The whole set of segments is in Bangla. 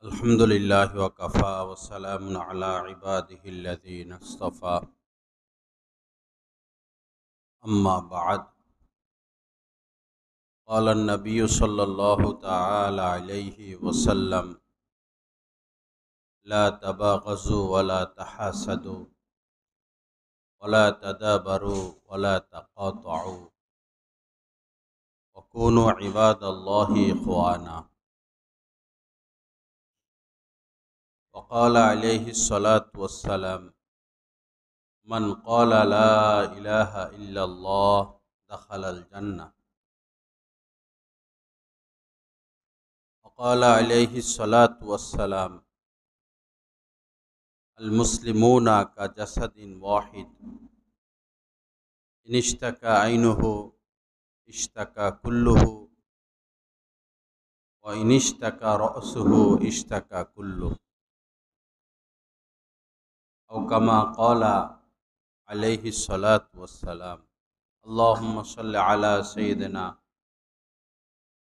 अल्हम्दुलिल्लाहि वकफ़ा वस्सलामुन अला इबादिहिल्लज़ीना इस्तफ़ा अम्मा बअद क़ाला अन्नबिय्यु सल्लल्लाहु तआला अलैहि वसल्लम ला तबाग़ज़ू वला तहासदू वला तदाबरू वला तक़ातअू वकूनू इबादल्लाहि इख़वाना। वक़ाला अलैहिस्सलातु वस्सलाम मन क़ाला ला इलाहा इल्लल्लाह दख़लल जन्नह। वक़ाल अलैहिस्सलातु वस्सलाम अल मुस्लिमूना का जसदिन वाहिद इनिश्तका ऐनुहु इश्तका कुल्लुहु व इनिश्तका रअसुहु इश्तका कुल्लुहु औ कमा क़ाला अलैहिस्सलातु वस्सलाम। अल्लाहुम्मा सल्लि अला सय्यिदिना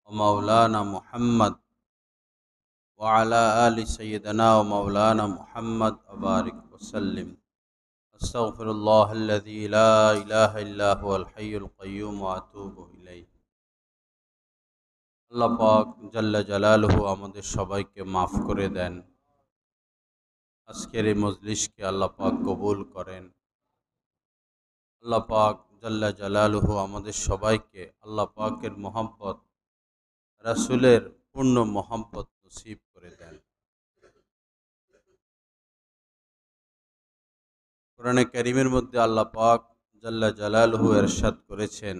व मौलाना मुहम्मद व अला आलि सय्यिदिना व मौलाना मुहम्मद व बारिक वसल्लिम। अस्तगफिरुल्लाहल्लज़ी ला इलाहा इल्ला हुवल हय्युल क़य्यूम व अतूबु इलैहि। আল্লাহ পাক জাল্লা জালালুহু আমাদের সবাইকে মাফ করে দেন। আজকের এই মজলিসকে আল্লাহ পাক কবুল করেন। আল্লাহ পাক জাল্লা জালালুহু আমাদের সবাইকে আল্লাহ পাকের মহব্বত, রাসূলের পূর্ণ মহব্বত নসিব করে দেন। কোরআনে কারীমের মধ্যে আল্লাহ পাক জাল্লা জালালুহু ইরশাদ করেছেন,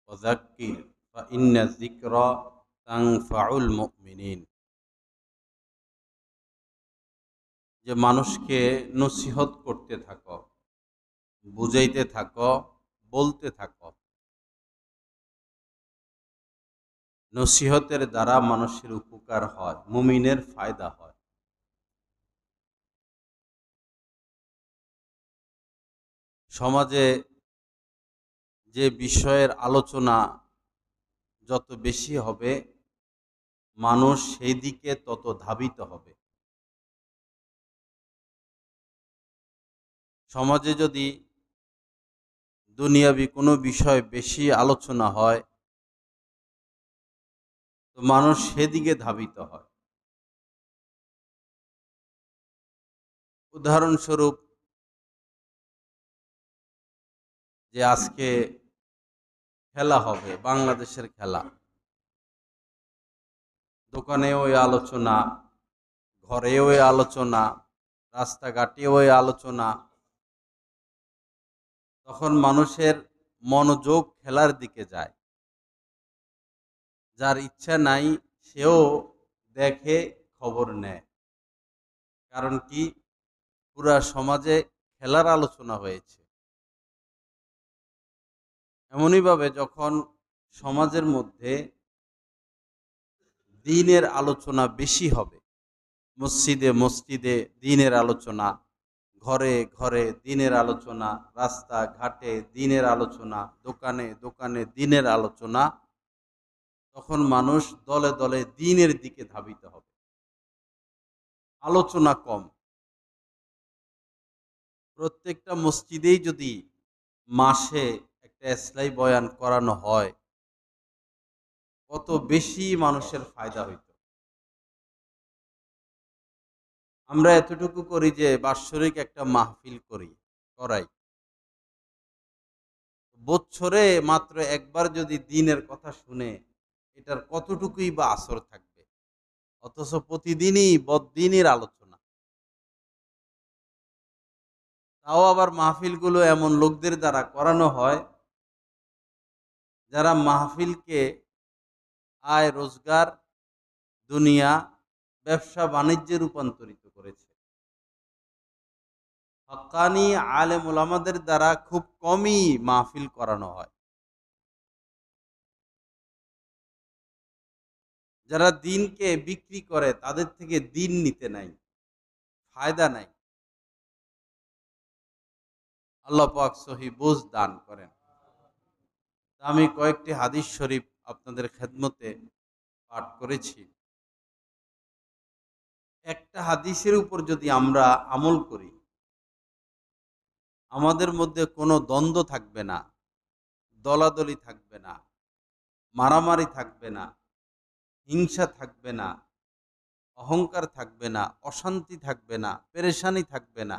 ওয়াযাক্কির ফাইন্না যিকরা তানফাউল মুমিনিন, যে মানুষকে নসিহত করতে থাকো, বুঝাইতে থাকো, বলতে থাকো। নসিহতের দ্বারা মানুষের উপকার হয়, মুমিনের ফায়দা হয়। সমাজে যে বিষয়ের আলোচনা যত বেশি হবে, মানুষ সেই দিকে তত ধাবিত হবে। সমাজে যদি দুনিয়াবি কোনো বিষয় বেশি আলোচনা হয়, তো মানুষ সেদিকে ধাবিত হয়। উদাহরণস্বরূপ, যে আজকে খেলা হবে, বাংলাদেশের খেলা, দোকানেও এই আলোচনা, ঘরেও এই আলোচনা, রাস্তাঘাটেও এই আলোচনা। তখন মানুষের মনোযোগ খেলার দিকে যায়। যার ইচ্ছা নাই সেও দেখে, খবর নেয়। কারণ কি? পুরা সমাজে খেলার আলোচনা হয়েছে। এমনইভাবে যখন সমাজের মধ্যে দ্বীনের আলোচনা বেশি হবে, মসজিদে মসজিদে দ্বীনের আলোচনা, ঘরে ঘরে দ্বীনের আলোচনা, রাস্তা ঘাটে দ্বীনের আলোচনা, দোকানে দোকানে দ্বীনের আলোচনা, তখন মানুষ দলে দলে দ্বীনের দিকে ধাবিত হবে। আলোচনা কম। প্রত্যেকটা মসজিদেই যদি মাসে একটা ইসলাহি বয়ান করানো হয়, কত বেশি মানুষের ফায়দা হইত। আমরা এতটুকু করি যে বাৎসরিক একটা মাহফিল করাই। বছরে মাত্র একবার যদি দ্বীনের কথা শুনে, এটার কতটুকুই বা আসর থাকবে। অথচ প্রতিদিনই বদ্দীনের আলোচনা। তাও আবার মাহফিলগুলো এমন লোকদের দ্বারা করানো হয়, যারা মাহফিলকে আয় রোজগার, দুনিয়া, ব্যবসা বাণিজ্যে রূপান্তরিত করেছে। হক্কানি আলেম ওলামাদের দ্বারা খুব কমই মাহফিল করানো হয়। যারা দ্বীনকে বিক্রি করে, তাদের থেকে দ্বীন নিতে নাই, ফায়দা নাই। আল্লাহ পাক সহি বুঝ দান করেন। আমি কয়েকটি হাদিস শরীফ আপনাদের খেদমতে পাঠ করেছি। একটা হাদিসের উপর যদি আমরা আমল করি, আমাদের মধ্যে কোনো দ্বন্দ্ব থাকবে না, দলাদলি থাকবে না, মারামারি থাকবে না, হিংসা থাকবে না, অহংকার থাকবে না, অশান্তি থাকবে না, পেরেশানি থাকবে না।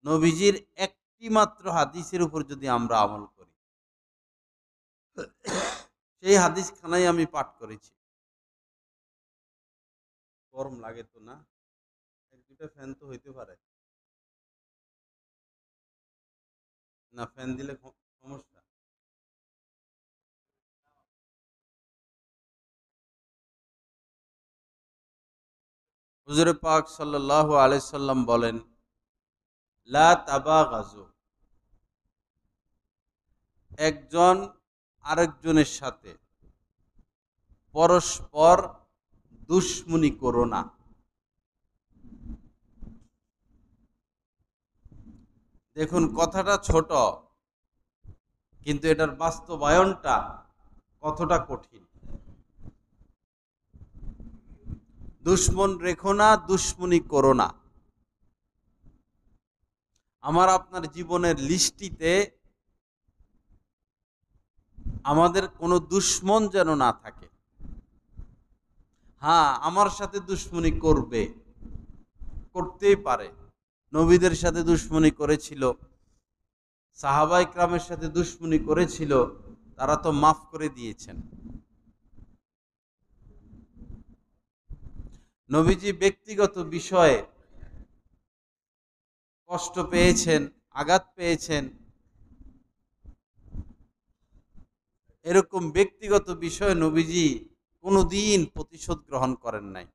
নবীজির একটি মাত্র হাদিসের উপর যদি আমরা আমল করি, সেই হাদিস খানাই আমি পাঠ করেছি। গরম লাগে তো না? এক দুটা ফ্যান তো হইতে পারে না, ফ্যান দিলে সমস্যা। হুজুরে পাক সাল্লাল্লাহু আলাইহি সাল্লাম বলেন, লা তাবাগাজু, একজন আরেকজনের সাথে পরস্পর দুশ্মনী করো না। দেখুন, কথাটা ছোট, কিন্তু এটার বাস্তবায়নটা কতটা কঠিন। দুশ্মন রেখো না, দুশ্মনী করো না। আমার আপনার জীবনের লিস্টিতে আমাদের কোনো দুশ্মন যেন না থাকে। হ্যাঁ, আমার সাথে দুশ্মনী করবে, করতেই পারে। নবীদের সাথে দুশ্মনী করেছিল, সাহাবায়ে কেরামের সাথে দুশ্মনী করেছিল, তারা তো মাফ করে দিয়েছেন। নবীজি ব্যক্তিগত বিষয়ে কষ্ট পেয়েছেন, আঘাত পেয়েছেন, এরকম ব্যক্তিগত বিষয়ে নবীজি কোনোদিন প্রতিশোধ গ্রহণ করেন নাই।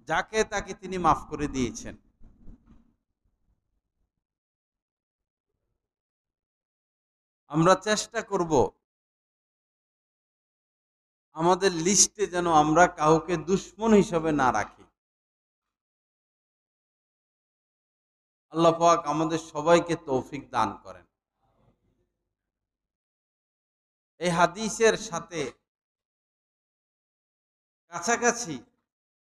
যাকে তাকে তিনি মাফ করে দিয়েছেন। আমরা চেষ্টা করব আমাদের লিস্টে যেন আমরা কাউকে দুশ্মন হিসাবে না রাখি। আল্লাহ পাক আমাদের সবাইকে তৌফিক দান করেন। এই হাদিসের সাথে কাছাকাছি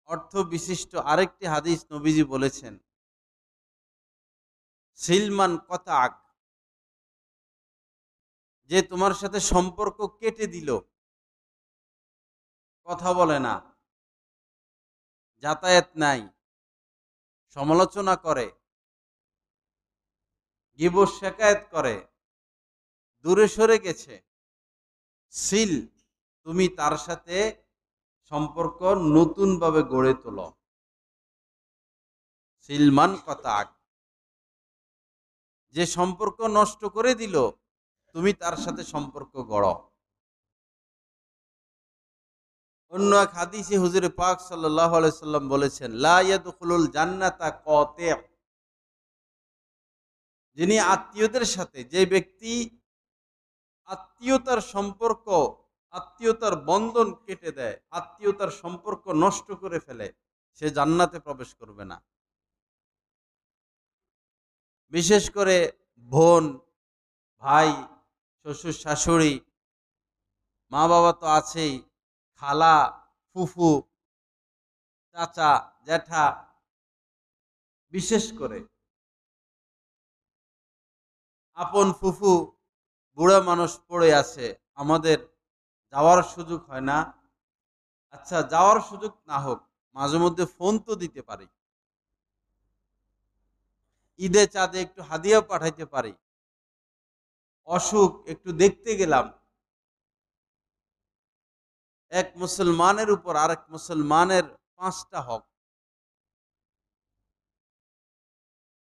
অর্থ বিশিষ্ট আরেকটি হাদিস নবীজি বলেছেন, সিলমান কতাক, যে তোমার সাথে সম্পর্ক কেটে দিল, কথা বলে না, যাতায়াত নাই, সমালোচনা করে, গীবত শিকায়েত করে, দূরে সরে গেছে, সিল, তুমি তার সাথে সম্পর্ক নতুন ভাবে গড়ে তোলো। সিলমান কতাক, যে সম্পর্ক নষ্ট করে দিল, তুমি তার সাথে সম্পর্ক গড়ো। অন্য এক হাদিসে হুজুরে পাক সাল্লাল্লাহু আলাইহি সাল্লাম বলেছেন, লা ইয়াদখুলুল জান্নাতা কাতি', যিনি আত্মীয়দের সাথে, যে ব্যক্তি আত্মীয়তার সম্পর্ক, আত্মীয়তার বন্ধন কেটে দেয়, আত্মীয়তার সম্পর্ক নষ্ট করে ফেলে, সে জান্নাতে প্রবেশ করবে না। বিশেষ করে বোন, ভাই, শ্বশুর শাশুড়ি, মা বাবা তো আছেই, খালা, ফুফু, চাচা, জ্যাঠা, বিশেষ করে আপন ফুফু, বুড়া মানুষ পড়ে আছে, আমাদের যাওয়ার সুযোগ হয় না। আচ্ছা, যাওয়ার সুযোগ না হোক, মাঝে মধ্যে ফোন তো দিতে পারি, ঈদে চাঁদে একটু হাদিয়া পাঠাইতে পারি, অসুখ একটু দেখতে গেলাম। এক মুসলমানের উপর আরেক মুসলমানের 5টা হক,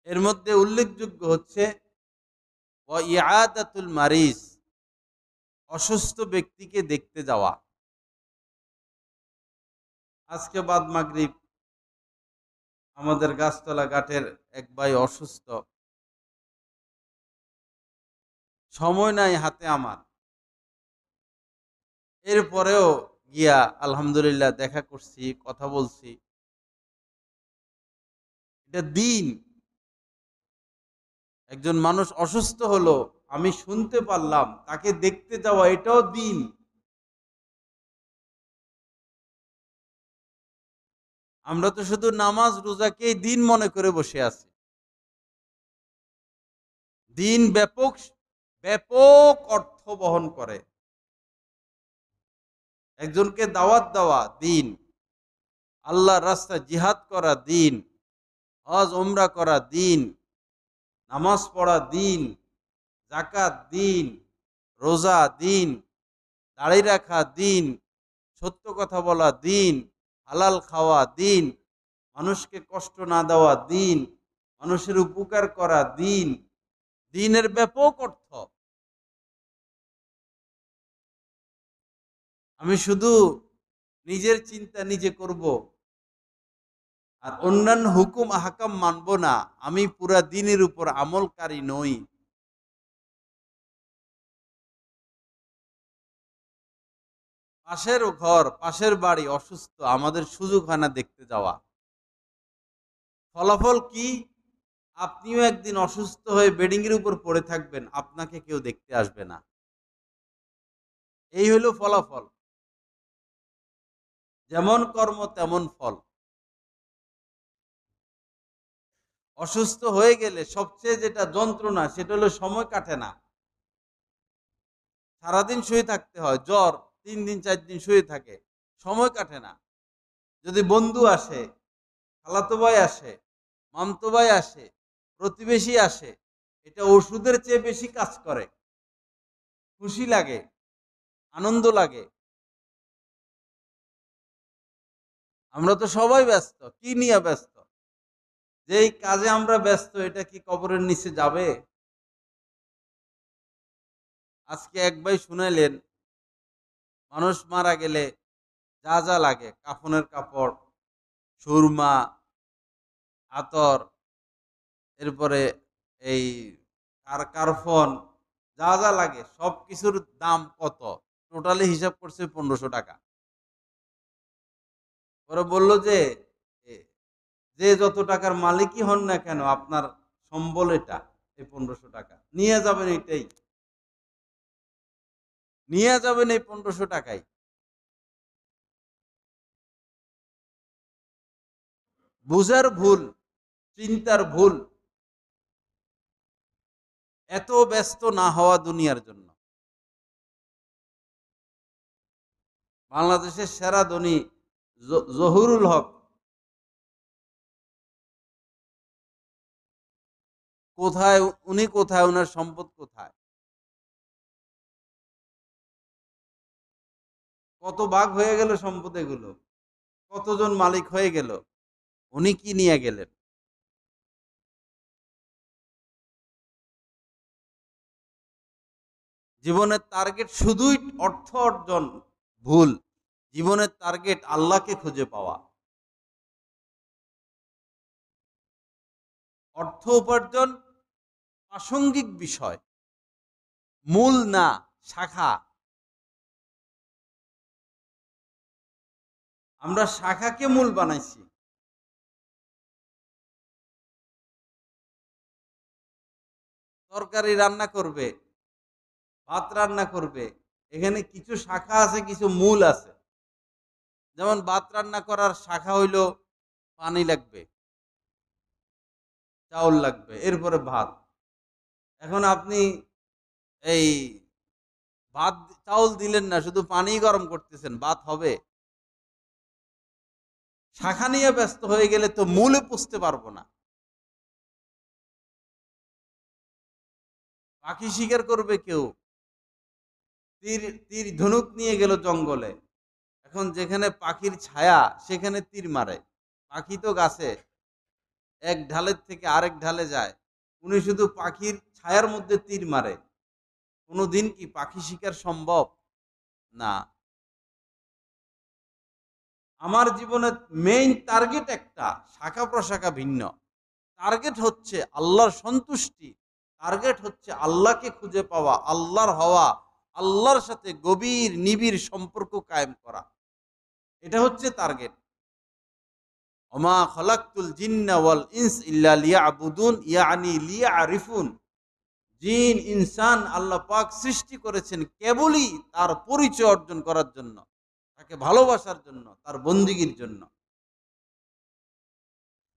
এর মধ্যে উল্লেখযোগ্য হচ্ছে ইয়াদাতুল মারিজ, অসুস্থ ব্যক্তিকে দেখতে যাওয়া। আজকে বাদ মাগরিব আমাদের গাছতলা ঘাটের এক ভাই অসুস্থ, সময় নাই হাতে আমার, এরপরেও গিয়া আলহামদুলিল্লাহ দেখা করছি, কথা বলছি। এটা দিন। একজন মানুষ অসুস্থ হলো, আমি শুনতে পারলাম, তাকে দেখতে যাওয়া, এটাও দিন। আমরা তো শুধু নামাজ রোজাকেই দিন মনে করে বসে আছি। দিন ব্যাপক ব্যাপক অর্থ বহন করে। একজনকে দাওয়াত দেওয়া দিন, আল্লাহর রাস্তায় জিহাদ করা দিন, হজ ওমরা করা দিন, নামাজ পড়া দিন, যাকাত দিন, রোজা দিন, দাড়ি রাখা দিন, সত্য কথা বলা দিন, হালাল খাওয়া দিন, মানুষকে কষ্ট না দেওয়া দিন, মানুষের উপকার করা দিন। দিনের ব্যাপক অর্থ। আমি শুধু নিজের চিন্তা নিজে করব আর অন্যান্য হুকুম আহকাম মানব না, আমি পুরা দিনের উপর আমলকারী নই। পাশের ঘর, পাশের বাড়ি অসুস্থ, আমাদের সুযোগ হয় না দেখতে যাওয়া। ফলাফল কি? আপনিও একদিন অসুস্থ হয়ে বেডিং এর উপর পড়ে থাকবেন, আপনাকে কেউ দেখতে আসবে না। এই হলো ফলাফল। যেমন কর্ম তেমন ফল। অসুস্থ হয়ে গেলে সবচেয়ে যেটা যন্ত্রণা, সেটা হলো সময় কাটে না। সারাদিন শুয়ে থাকতে হয়, জ্বর 3 দিন 4 দিন শুয়ে থাকে, সময় কাটে না। যদি বন্ধু আসে, খালাতো ভাই আসে, মামতো ভাই আসে, প্রতিবেশী আসে, এটা ওষুধের চেয়ে বেশি কাজ করে। খুশি লাগে, আনন্দ লাগে। আমরা তো সবাই ব্যস্ত, কি নিয়ে ব্যস্ত? যেই কাজে আমরা ব্যস্ত, এটা কি কবরের নিচে যাবে? আজকে এক ভাই শুনাইলেন, মানুষ মারা গেলে যা যা লাগে, কাফনের কাপড়, সুরমা, আতর, এরপরে এই কারফন, যা যা লাগে সব কিছুর দাম কত? টোটালি হিসাব করছে 1500 টাকা। পরে বললো যে যে যত টাকার মালিকই হন না কেন, আপনার সম্বল এটা, এই 1500 টাকা নিয়ে যাবেন, এটাই নিয়ে যাবেন, এই 1500 টাকাই। বুঝার ভুল, চিন্তার ভুল, এত ব্যস্ত না হওয়া দুনিয়ার জন্য। বাংলাদেশের সেরা ধনী জহুরুল হক, কোথায় উনি? কোথায় ওনার সম্পদ? কোথায়? কত ভাগ হয়ে গেল সম্পদ? এগুলো কতজন মালিক হয়ে গেল? উনি কি নিয়ে গেলেন? জীবনের টার্গেট শুধুই অর্থ অর্জন, ভুল। জীবনের টার্গেট আল্লাহকে খুঁজে পাওয়া। অর্থ উপার্জন প্রাসঙ্গিক বিষয়, মূল না, শাখা। আমরা শাখাকে মূল বানাইছি। তরকারি রান্না করবে, ভাত রান্না করবে, এখানে কিছু শাখা আছে, কিছু মূল আছে। যেমন ভাত রান্না করার শাখা হইল পানি লাগবে, চাউল লাগবে, এরপরে ভাত। এখন আপনি এই ভাত, চাউল দিলেন না, শুধু পানি গরম করতেছেন, ভাত হবে? শাখা নিয়ে ব্যস্ত হয়ে গেলে তো মূলে পুষতে পারবো না। পাখি শিকার করবে কেউ, তীর তীর ধনুক নিয়ে গেল জঙ্গলে। এখন যেখানে পাখির ছায়া, সেখানে তীর মারে। পাখি তো গাছে, এক ঢালের থেকে আরেক ঢালে যায়, উনি শুধু পাখির ছায়ার মধ্যে তীর মারে। কোনোদিন কি পাখি শিকার সম্ভব? না। আমার জীবনের মেইন টার্গেট একটা, শাখা প্রশাখা ভিন্ন। টার্গেট হচ্ছে আল্লাহর সন্তুষ্টি, টার্গেট হচ্ছে আল্লাহকে খুঁজে পাওয়া, আল্লাহর হওয়া, আল্লাহর সাথে গভীর নিবিড় সম্পর্ক কায়েম করা। এটা হচ্ছে টার্গেট। ওমা খলাকতুল জিন্না ওয়াল ইনস ইল্লা লিয়াবুদুন, ইয়ানি লিয়ারিফুন। জিন ইনসান আল্লাহ পাক সৃষ্টি করেছেন কেবলই তার পরিচয় অর্জন করার জন্য, তাকে ভালোবাসার জন্য, তার বন্দিগির জন্য।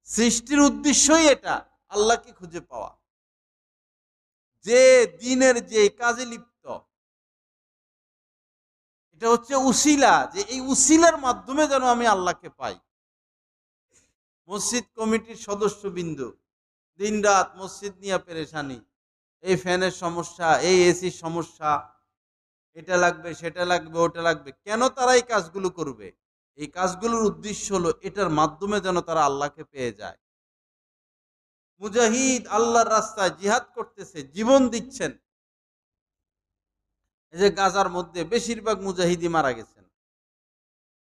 সৃষ্টির উদ্দেশ্যই এটা, আল্লাহকে খুঁজে পাওয়া। যে দিনের যে কাজে লিপ্ত, এটা হচ্ছে উসিলা, যে এই উসিলার মাধ্যমে যেন আমি আল্লাহকে পাই। মসজিদ কমিটির সদস্যবিন্দু দিনরাত মসজিদ নিয়ে পেরেশানি, এই ফ্যানের সমস্যা, এই এসির সমস্যা, এটা লাগবে, সেটা লাগবে, ওটা লাগবে। কেন তারা এই কাজগুলো করবে? এই কাজগুলোর উদ্দেশ্য হলো এটার মাধ্যমে যেন তারা আল্লাহকে পেয়ে যায়। মুজাহিদ আল্লাহর রাস্তায় জিহাদ করতেছে, জীবন দিচ্ছেন। এই যে গাজার মধ্যে বেশিরভাগ মুজাহিদি মারা গেছেন,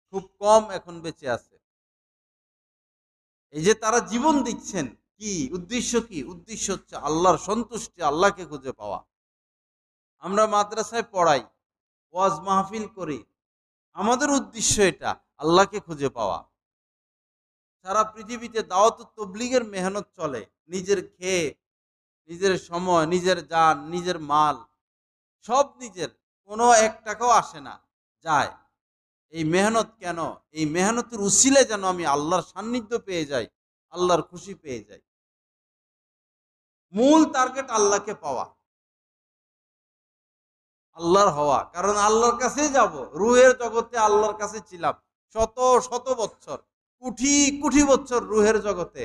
খুব কম এখন বেঁচে আছে। এই যে তারা জীবন দিচ্ছেন, কি উদ্দেশ্য? কি উদ্দেশ্য? হচ্ছে আল্লাহর সন্তুষ্টি, আল্লাহকে খুঁজে পাওয়া। আমরা মাদ্রাসায় পড়াই, ওয়াজ মাহফিল করি, আমাদের উদ্দেশ্য এটা, আল্লাহকে খুঁজে পাওয়া। সারা পৃথিবীতে দাওয়াত তবলিগের মেহনত চলে, নিজের খেয়ে, নিজের সময়, নিজের জান, নিজের মাল, সব নিজের, কোনো এক টাকাও আসে না, যায়। এই মেহনত কেন? এই মেহনতের উসিলে যেন আমি আল্লাহর সান্নিধ্য পেয়ে যাই, আল্লাহর খুশি পেয়ে যাই। মূল টার্গেট আল্লাহকে পাওয়া, আল্লাহর হওয়া। কারণ আল্লাহর কাছেই যাব, রুহের জগতে আল্লাহর কাছে ছিলাম শত শত বছর, কোটি কোটি বছর রুহের জগতে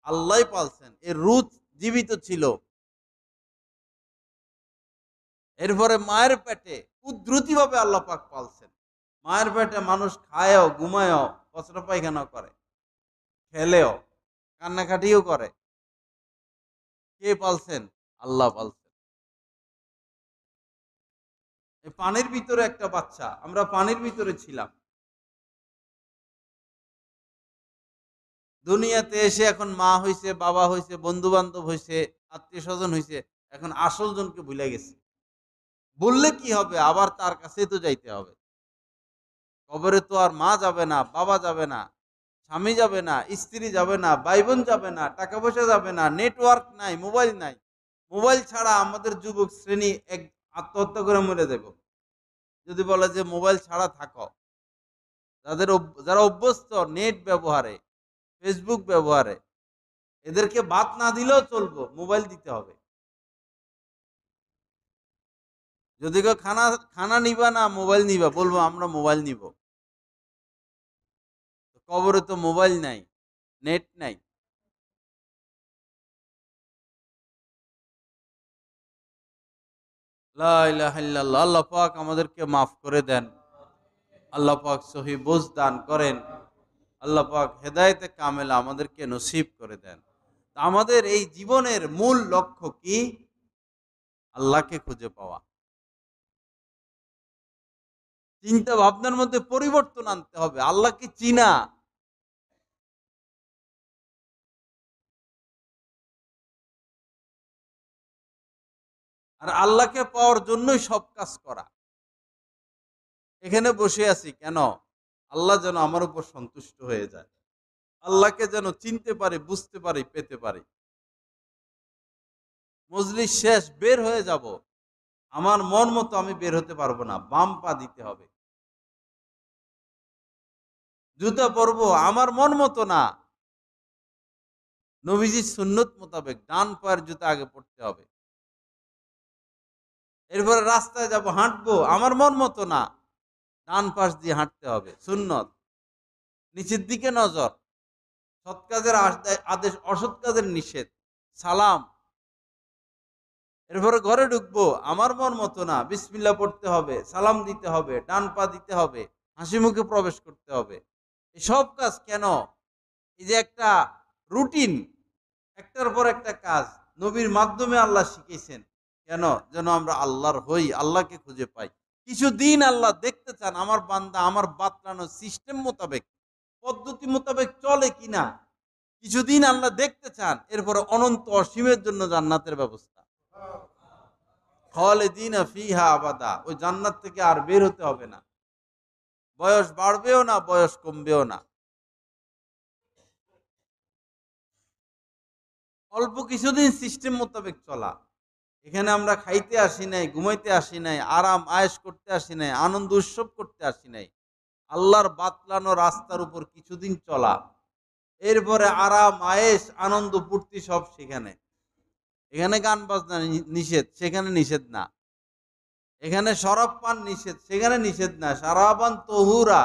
আল্লাহ পালছেন, এর রুহ জীবিত ছিল। এরপরে মায়ের পেটে কুদরতি ভাবে আল্লাহ পাক পালছেন। মায়ের পেটে মানুষ খায়ও, ঘুমায়ও, কচরা পায়খানা করে, খেলেও, কান্নাকাটিও করে। কে পালছেন? আল্লাহ পালছেন। এই পানির ভিতরে একটা বাচ্চা, আমরা পানির ভিতরে ছিলাম, দুনিয়াতে এসে এখন মা হইছে, বাবা হইছে, বন্ধু বান্ধব হইছে, আত্মীয় স্বজন হইছে, এখন আসল জনকে ভুলে গেছে। বললে কি হবে? আবার তার কাছেই তো যাইতে হবে। কবরে তো আর মা যাবে না, বাবা যাবে না, স্বামী যাবে না, স্ত্রী যাবে না, ভাই বোন যাবে না, টাকা পয়সা যাবে না, নেটওয়ার্ক নাই, মোবাইল নাই। মোবাইল ছাড়া আমাদের যুবক শ্রেণী এক আত্মহত্যা করে মরে দেব যদি বলে যে মোবাইল ছাড়া থাকো। যারা অভ্যস্ত নেট ব্যবহারে, ফেসবুক ব্যবহারে, এদেরকে ভাত না দিলেও চলবো, মোবাইল দিতে হবে। যদি কেউ খানা খানা নিবা না, মোবাইল নিবা, বলবো আমরা মোবাইল নিব। কবরে তো মোবাইল নাই, নেট নাই। লা ইলাহা ইল্লাল্লাহ। আল্লাহ পাক আমাদেরকে মাফ করে দেন, আল্লাহ পাক সহি বুঝ দান করেন, আল্লাহ পাক হেদায়েতে কামেলা আমাদেরকে নসিব করে দেন। আমাদের এই জীবনের মূল লক্ষ্য কি? আল্লাহকে খুঁজে পাওয়া। চিন্তা ভাবনার মধ্যে পরিবর্তন আনতে হবে, আল্লাহকে চিনা। আর আল্লাহকে পাওয়ার জন্যই সব কাজ করা। এখানে বসে আছি কেন? আল্লাহ যেন আমার উপর সন্তুষ্ট হয়ে যায়, আল্লাহকে যেন চিনতে পারি, বুঝতে পারি, পেতে পারি। মজলিস শেষ, বের হয়ে যাব, আমার মন মতো আমি বের হতে পারবো না, বাম পা দিতে হবে। জুতা পরবো, আমার মন মতো না, নবীজির সুন্নত মোতাবেক ডান পায়ের জুতা আগে পড়তে হবে। এরপরে রাস্তায় যাব, হাঁটবো, আমার মন মতো না, ডান পাশ দিয়ে হাঁটতে হবে, সুন্নত। নিচের দিকে নজর, সৎ কাজের আদেশ, অসৎ কাজের নিষেধ, সালাম। এরপরে ঘরে ঢুকবো, আমার মন মতো না, বিসমিল্লাহ পড়তে হবে, সালাম দিতে হবে, ডান পা দিতে হবে, হাসি মুখে প্রবেশ করতে হবে। এই সব কাজ কেন? এই যে একটা রুটিন, একটার পর একটা কাজ নবীর মাধ্যমে আল্লাহ শিখেছেন। কেন? যেন আমরা আল্লাহর হই, আল্লাহকে খুঁজে পাই। কিছুদিন আল্লাহ দেখতে চান আমার বান্দা আমার বাতলানো সিস্টেম মোতাবেক, পদ্ধতি মোতাবেক চলে কিনা। কিছুদিন আল্লাহ দেখতে চান, এরপরে অনন্ত অসীমের জন্য জান্নাতের ব্যবস্থা। খালিদিনা ফিহা আবাদা, ওই জান্নাত থেকে আর বের হতে হবে না। বয়স বাড়বেও না, বয়স কমবেও না। অল্প কিছুদিন সিস্টেম মোতাবেক চলা। এখানে আমরা খাইতে আসি নাই, ঘুমাইতে আসি নাই, আরাম আয়েশ করতে আসি নাই, আনন্দ উৎসব করতে আসি নাই। আল্লাহর বাতলানো রাস্তার উপর কিছুদিন চলা, এরপরে আরাম আয়েশ আনন্দ ফুর্তি সব সেখানে। এখানে গান বাজনা নিষেধ, সেখানে নিষেধ না। এখানে শরাব পান নিষেধ, সেখানে নিষেধ না। শারাবান তহুরা,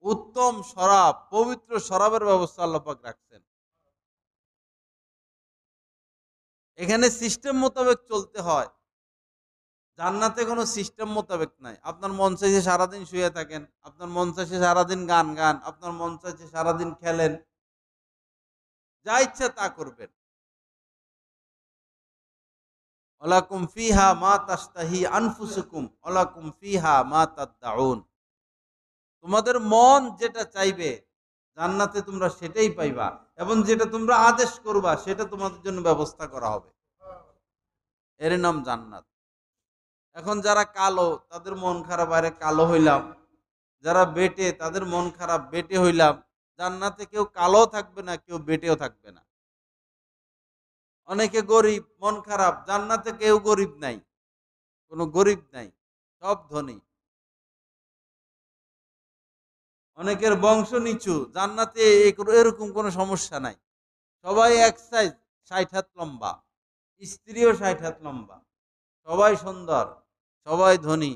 উত্তম শরাব, পবিত্র শরাবের ব্যবস্থা আল্লাহ পাক রাখছেন। এখানে সিস্টেম মোতাবেক চলতে হয়। জান্নাতে কোনো সিস্টেম মোতাবেক নাই। আপনার মন চাইছে সারাদিন শুয়ে থাকেন, আপনার মন চাইছে সারাদিন গান গান, আপনার মন চাইছে সারাদিন খেলেন, যা ইচ্ছা তা করবেন। ওয়ালাকুম ফিহা মা তাশতাহি আনফুসুকুম ওয়ালাকুম ফিহা মা তাদদাউন। তোমাদের মন যেটা চাইবে জান্নাতে তোমরা সেটাই পাইবা, এবং যেটা তোমরা আদেশ করবা সেটা তোমাদের জন্য ব্যবস্থা করা হবে। এর নাম জান্নাত। এখন যারা কালো তাদের মন খারাপ, আরে কালো হইলাম। যারা বেটে তাদের মন খারাপ, বেটে হইলাম। জান্নাতে কেউ কালো থাকবে না, কেউ বেটেও থাকবে না। অনেকে গরিব, মন খারাপ। জান্নাতে কেউ গরিব নাই, কোনো গরিব নাই, সব ধনী। অনেকের বংশ নিচু, জান্নাতে এরকম কোনো সমস্যা নাই। সবাই এক সাইজ, 60 হাত লম্বা, স্ত্রীও 60 হাত লম্বা, সবাই সুন্দর, সবাই ধনী,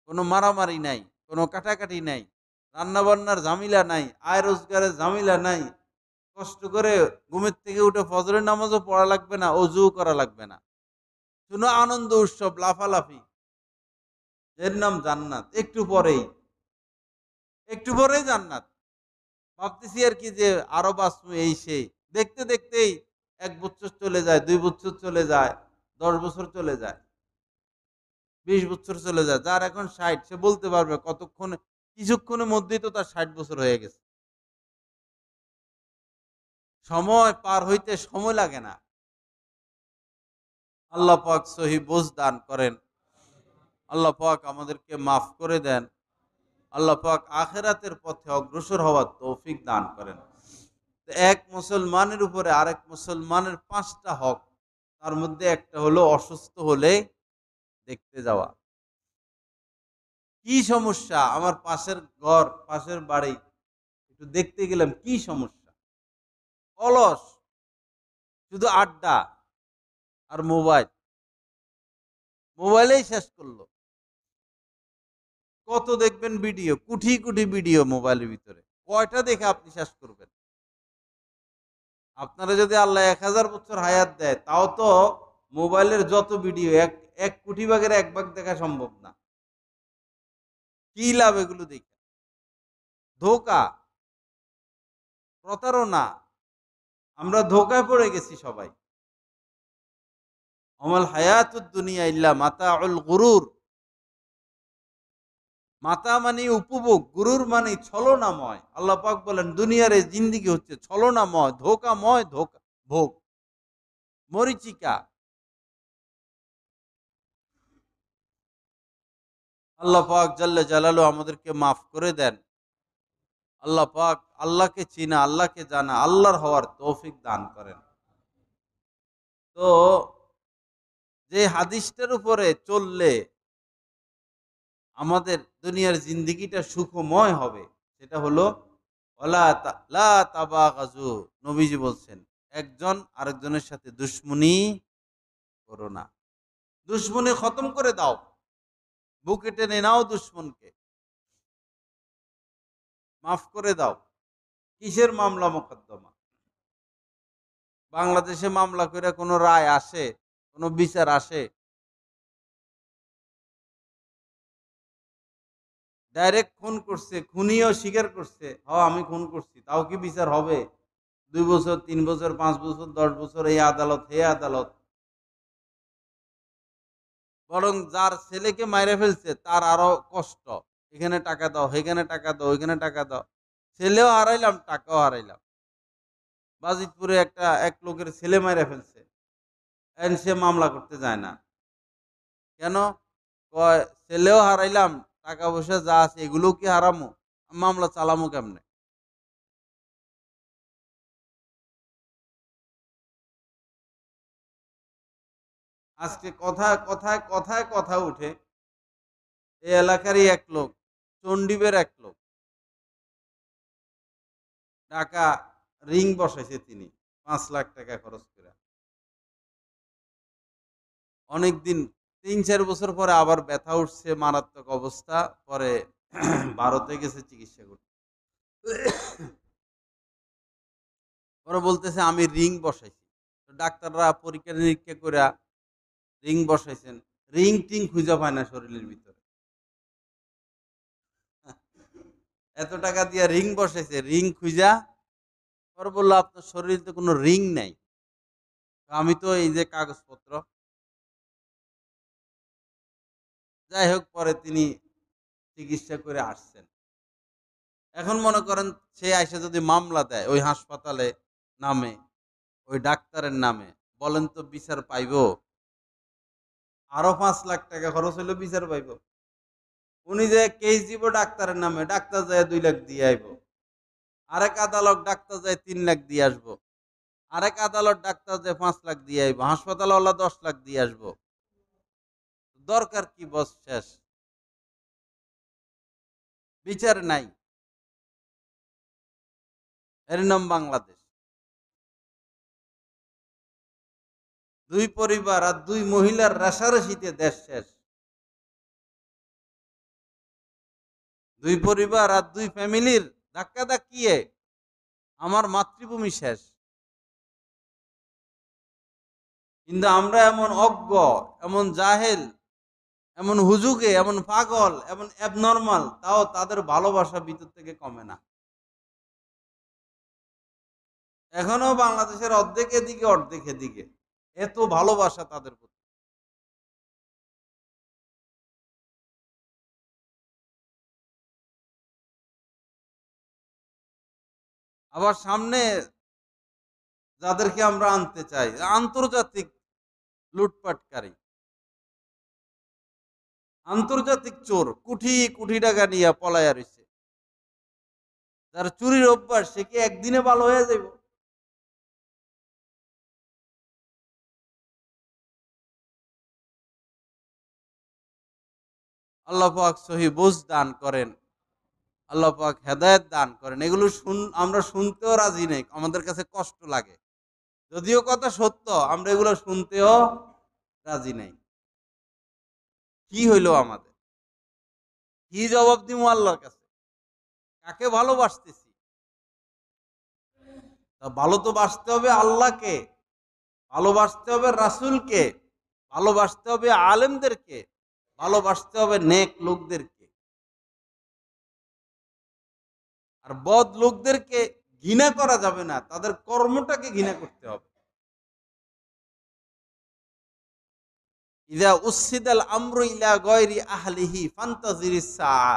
কোনো মারামারি নাই, কোনো কাটাকাটি নাই, রান্না বান্নার ঝামেলা নাই, আয় রোজগারের ঝামেলা নাই। কষ্ট করে ঘুমের থেকে উঠে ফজরের নামাজও পড়া লাগবে না, অজু করা লাগবে না, শুনো আনন্দ উৎসব, লাফালাফি। এর নাম জান্নাত। একটু পরেই জান্নাত। ভাবতেছি আর কি যে আরো বাঁচবো, এই সেই, দেখতে দেখতেই 1 বছর চলে যায়, 2 বছর চলে যায়, 10 বছর চলে যায়, 20 বছর চলে যায়। যার এখন 60, সে বলতে পারবে কতক্ষণে, কিছুক্ষণের মধ্যেই তো তার 60 বছর হয়ে গেছে। সময় পার হইতে সময় লাগে না। আল্লাহ পাক সহি বোঝ দান করেন। আল্লাহ পাক আমাদেরকে মাফ করে দেন। আল্লাহ পাক আখেরাতের পথে অগ্রসর হওয়ার তৌফিক দান করেন। এক মুসলমানের উপরে আরেক মুসলমানের 5টা হক। তার মধ্যে একটা হলো অসুস্থ হলে দেখতে যাওয়া। কি সমস্যা, আমার পাশের ঘর, পাশের বাড়ি, একটু দেখতে গেলাম, কি সমস্যা? অলস, শুধু আড্ডা আর মোবাইল, মোবাইলেই শেষ করলো। কত দেখবেন ভিডিও, কুঠি কুঠি ভিডিও মোবাইলের ভিতরে, কয়টা দেখে আপনি শেষ করবেন? আপনারা যদি আল্লাহ 1000 বছর হায়াত দেয়, তাও তো মোবাইলের যত ভিডিও, এক এক কোটি ভাগের 1 ভাগ দেখা সম্ভব না। কি লাভ এগুলো দেখে? ধোকা, প্রতারণা, আমরা ধোকায় পড়ে গেছি সবাই। অমাল হায়াতুদ দুনিয়া ইল্লা মাতাউল গুরুর। মাতা মানে উপভোগ, গুরুর মানে ছলনাময়। আল্লাহ পাক বলেন দুনিয়ার এই জিন্দেগি হচ্ছে ছলনাময়, ধোকাময়, ধোকা, ভোগ, মরিচিকা। আল্লাহ পাক জাল্লে জালালু আমাদেরকে মাফ করে দেন। আল্লাহ পাক আল্লাহকে চিনা, আল্লাহকে জানা, আল্লাহর হওয়ার তৌফিক দান করেন। তো যে হাদিসটার উপরে চললে আমাদের দুনিয়ার জিন্দেগিটা সুখময় হবে, সেটা হলো লা তাবাগাজু। নবীজি বলছেন, একজন আরেকজনের সাথে দুশ্মনী করো না। দুশ্মনী খতম করে দাও, বুকে টেনে নাও দুশ্মনকে, মাফ করে দাও। কিসের মামলা মোকদ্দমা? বাংলাদেশে মামলা করে কোনো রায় আসে, কোনো বিচার আসে? ডাইরেক্ট খুন করছে, খুনিও স্বীকার করছে, আমি খুন করছি, তাও কি বিচার হবে? 2 বছর, 3 বছর, 5 বছর, 10 বছর, এই আদালত হে আদালত। বরং যার ছেলেকে মাইরে ফেলছে তার আরো কষ্ট, এখানে টাকা দাও, এখানে টাকা দাও, এখানে টাকা দাও। ছেলেও হারাইলাম, টাকাও হারাইলাম। বাজিতপুরে এক লোকের ছেলে মাইরে ফেলছে, সে মামলা করতে যায় না। কেন? কয় ছেলেও হারাইলাম, টাকা পয়সা যা আছে এগুলো কি হারামো, মামলা চালামো কেমনে? আজকে কথায় কথায় কথায় কথা উঠে, এই এলাকারই এক লোক, চন্ডিবের এক লোক, ঢাকা রিং বসাইছে তিনি 5 লাখ টাকা খরচ করে। অনেকদিন 3-4 বছর পরে আবার ব্যথা উঠছে, মারাত্মক অবস্থা। পরে ভারতে গেছে চিকিৎসা করতে। ওরা বলতেছে আমি রিং বসাইছি। তো ডাক্তাররা পরীক্ষা নিরীক্ষা করে রিং বসাইছেন, রিং টিং খুঁজে পায় না শরীরের ভিতরে। এত টাকা দিয়ে রিং বসাইছে, রিং খুঁজা। ওরা বললো আপনার শরীরে তো কোনো রিং নাই। আমি তো এই যে কাগজপত্র। যাই হোক, পরে তিনি চিকিৎসা করে আসছেন। এখন মনে করেন সে আইসা যদি মামলা দেয় ওই হাসপাতালে নামে, ওই ডাক্তারের নামে, বলেন তো বিচার পাইবো? আরো 5 লাখ টাকা খরচ হইলো, বিচার পাইবো? উনি যে কেস দিব ডাক্তারের নামে, ডাক্তার যায় 2 লাখ দিয়ে আইব। আরেক আদালত ডাক্তার যায় 3 লাখ দিয়ে আসবো। আরেক আদালত ডাক্তার যায় 5 লাখ দিয়ে আইব। হাসপাতালওয়ালা 10 লাখ দিয়ে আসবো। দরকার কি বস? শেষ। বিচার নাই। এর নাম বাংলাদেশ। 2 পরিবার আর 2 মহিলার রেষারেষিতে দেশ শেষ। 2 পরিবার আর 2 ফ্যামিলির ধাক্কা ধাক্কিয়ে আমার মাতৃভূমি শেষ। কিন্তু আমরা এমন অজ্ঞ, এমন জাহেল, এমন হুজুগে, এমন পাগল, এমন অ্যাবনর্মাল, তাও তাদের ভালোবাসা ভিতর থেকে কমে না। এখনো বাংলাদেশের অর্ধেক এদিকে অর্ধেক এদিকে, এত ভালোবাসা তাদের প্রতি। আবার সামনে যাদেরকে আমরা আনতে চাই, আন্তর্জাতিক লুটপাটকারী, আন্তর্জাতিক চোর, কোটি কোটি টাকা নিয়ে পলায়া রয়েছে। যার চুরির অভ্যাস, সে কি একদিনে ভালো হয়ে যাবে? আল্লাহ পাক সহি বুঝ দান করেন, আল্লাহ পাক হেদায়েত দান করেন। এগুলো আমরা শুনতেও রাজি নেই, আমাদের কাছে কষ্ট লাগে। যদিও কথা সত্য, আমরা এগুলো শুনতেও রাজি নেই। কি হইলো আমাদের? কি জবাব দিব আল্লাহর কাছে? কাকে ভালোবাসতেছি? তা ভালো তো বাসতে হবে আল্লাহকে, ভালোবাসতে হবে রাসূলকে, ভালোবাসতে হবে আলেমদেরকে, ভালোবাসতে হবে নেক লোকদেরকে। আর বদ লোকদেরকে ঘৃণা করা যাবে না, তাদের কর্মটাকে ঘৃণা করতে হবে। ইযা উসসিদাল আমরু ইলা গায়রি আহলিহি ফান্তাজিরিস সাআ।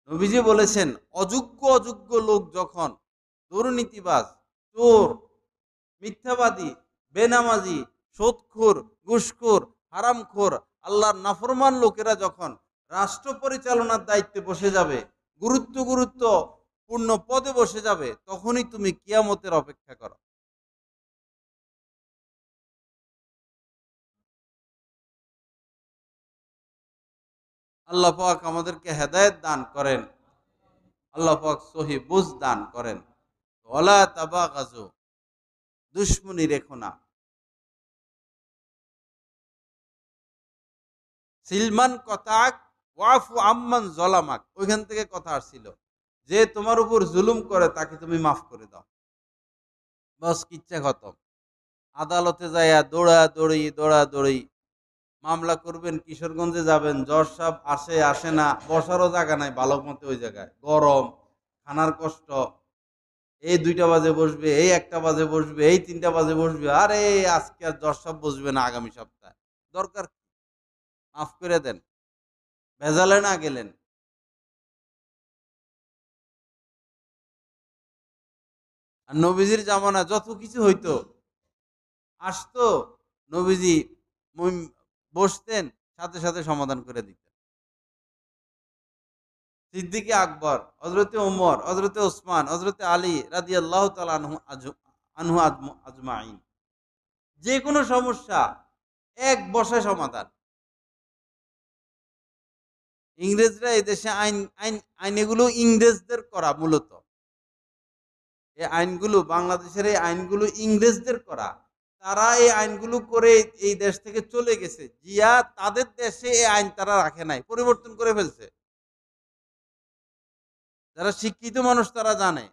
নবীজি বলেছেন, অযোগ্য অযোগ্য লোক যখন, দুর্নীতিবাজ, চোর, মিথ্যাবাদী, বেনামাজি, সুদখোর, ঘুষখোর, হারামখোর, আল্লাহর নাফরমান লোকেরা যখন রাষ্ট্র পরিচালনার দায়িত্বে বসে যাবে, গুরুত্বপূর্ণ পদে বসে যাবে, তখনই তুমি কিয়ামতের অপেক্ষা করো। আল্লাহ পাক আমাদেরকে হেদায়েত দান করেন, আল্লাহ পাক সহি বুঝ দান করেন। ওয়ালা তাবাগাজু, দুশ্মনী রেখো না। সিলমান কথাক ওয়াফু আম্মান জলামাক, ওইখান থেকে কথা আসছিল, যে তোমার উপর জুলুম করে তাকে তুমি মাফ করে দাও। বস, কিচ্ছা খতম। আদালতে যাইয়া দৌড়াদৌড়ি দৌড়াদৌড়ি, মামলা করবেন, কিশোরগঞ্জে যাবেন, জজ সাহেব আসে আসে না, বসারও জায়গা নাই ভালো মতো, ওই জায়গায় গরম, খানার কষ্ট। এই 2টা বাজে বসবে, এই 1টা বাজে বসবে, এই 3টা বাজে বসবে। আরে আজকে আর জজ সাহেব বসবে না, আগামী সপ্তাহে। দরকার কি? মাফ করে দেন, ভেজালে না গেলেন। আর নবীজির জামানা যত কিছু হইতো, আসতো, নবীজি বসতেন, সাথে সাথে সমাধান করে দিতেন। সিদ্দিকে আকবর, হযরতে ওমর, হযরতে ওসমান, হযরতে আলী রাদিয়াল্লাহু তাআলা আনহু আজমাইন, যে কোনো সমস্যা এক বসায় সমাধান। ইংরেজরা এই দেশে আইন আইন আইন এগুলো ইংরেজদের করা মূলত। এই আইনগুলো, বাংলাদেশের এই আইনগুলো ইংরেজদের করা। তারা এই আইনগুলো করে এই দেশ থেকে চলে গেছে। জিয়া তাদের দেশে এই আইন তারা রাখে নাই, পরিবর্তন করে ফেলছে। যারা শিক্ষিত মানুষ তারা জানে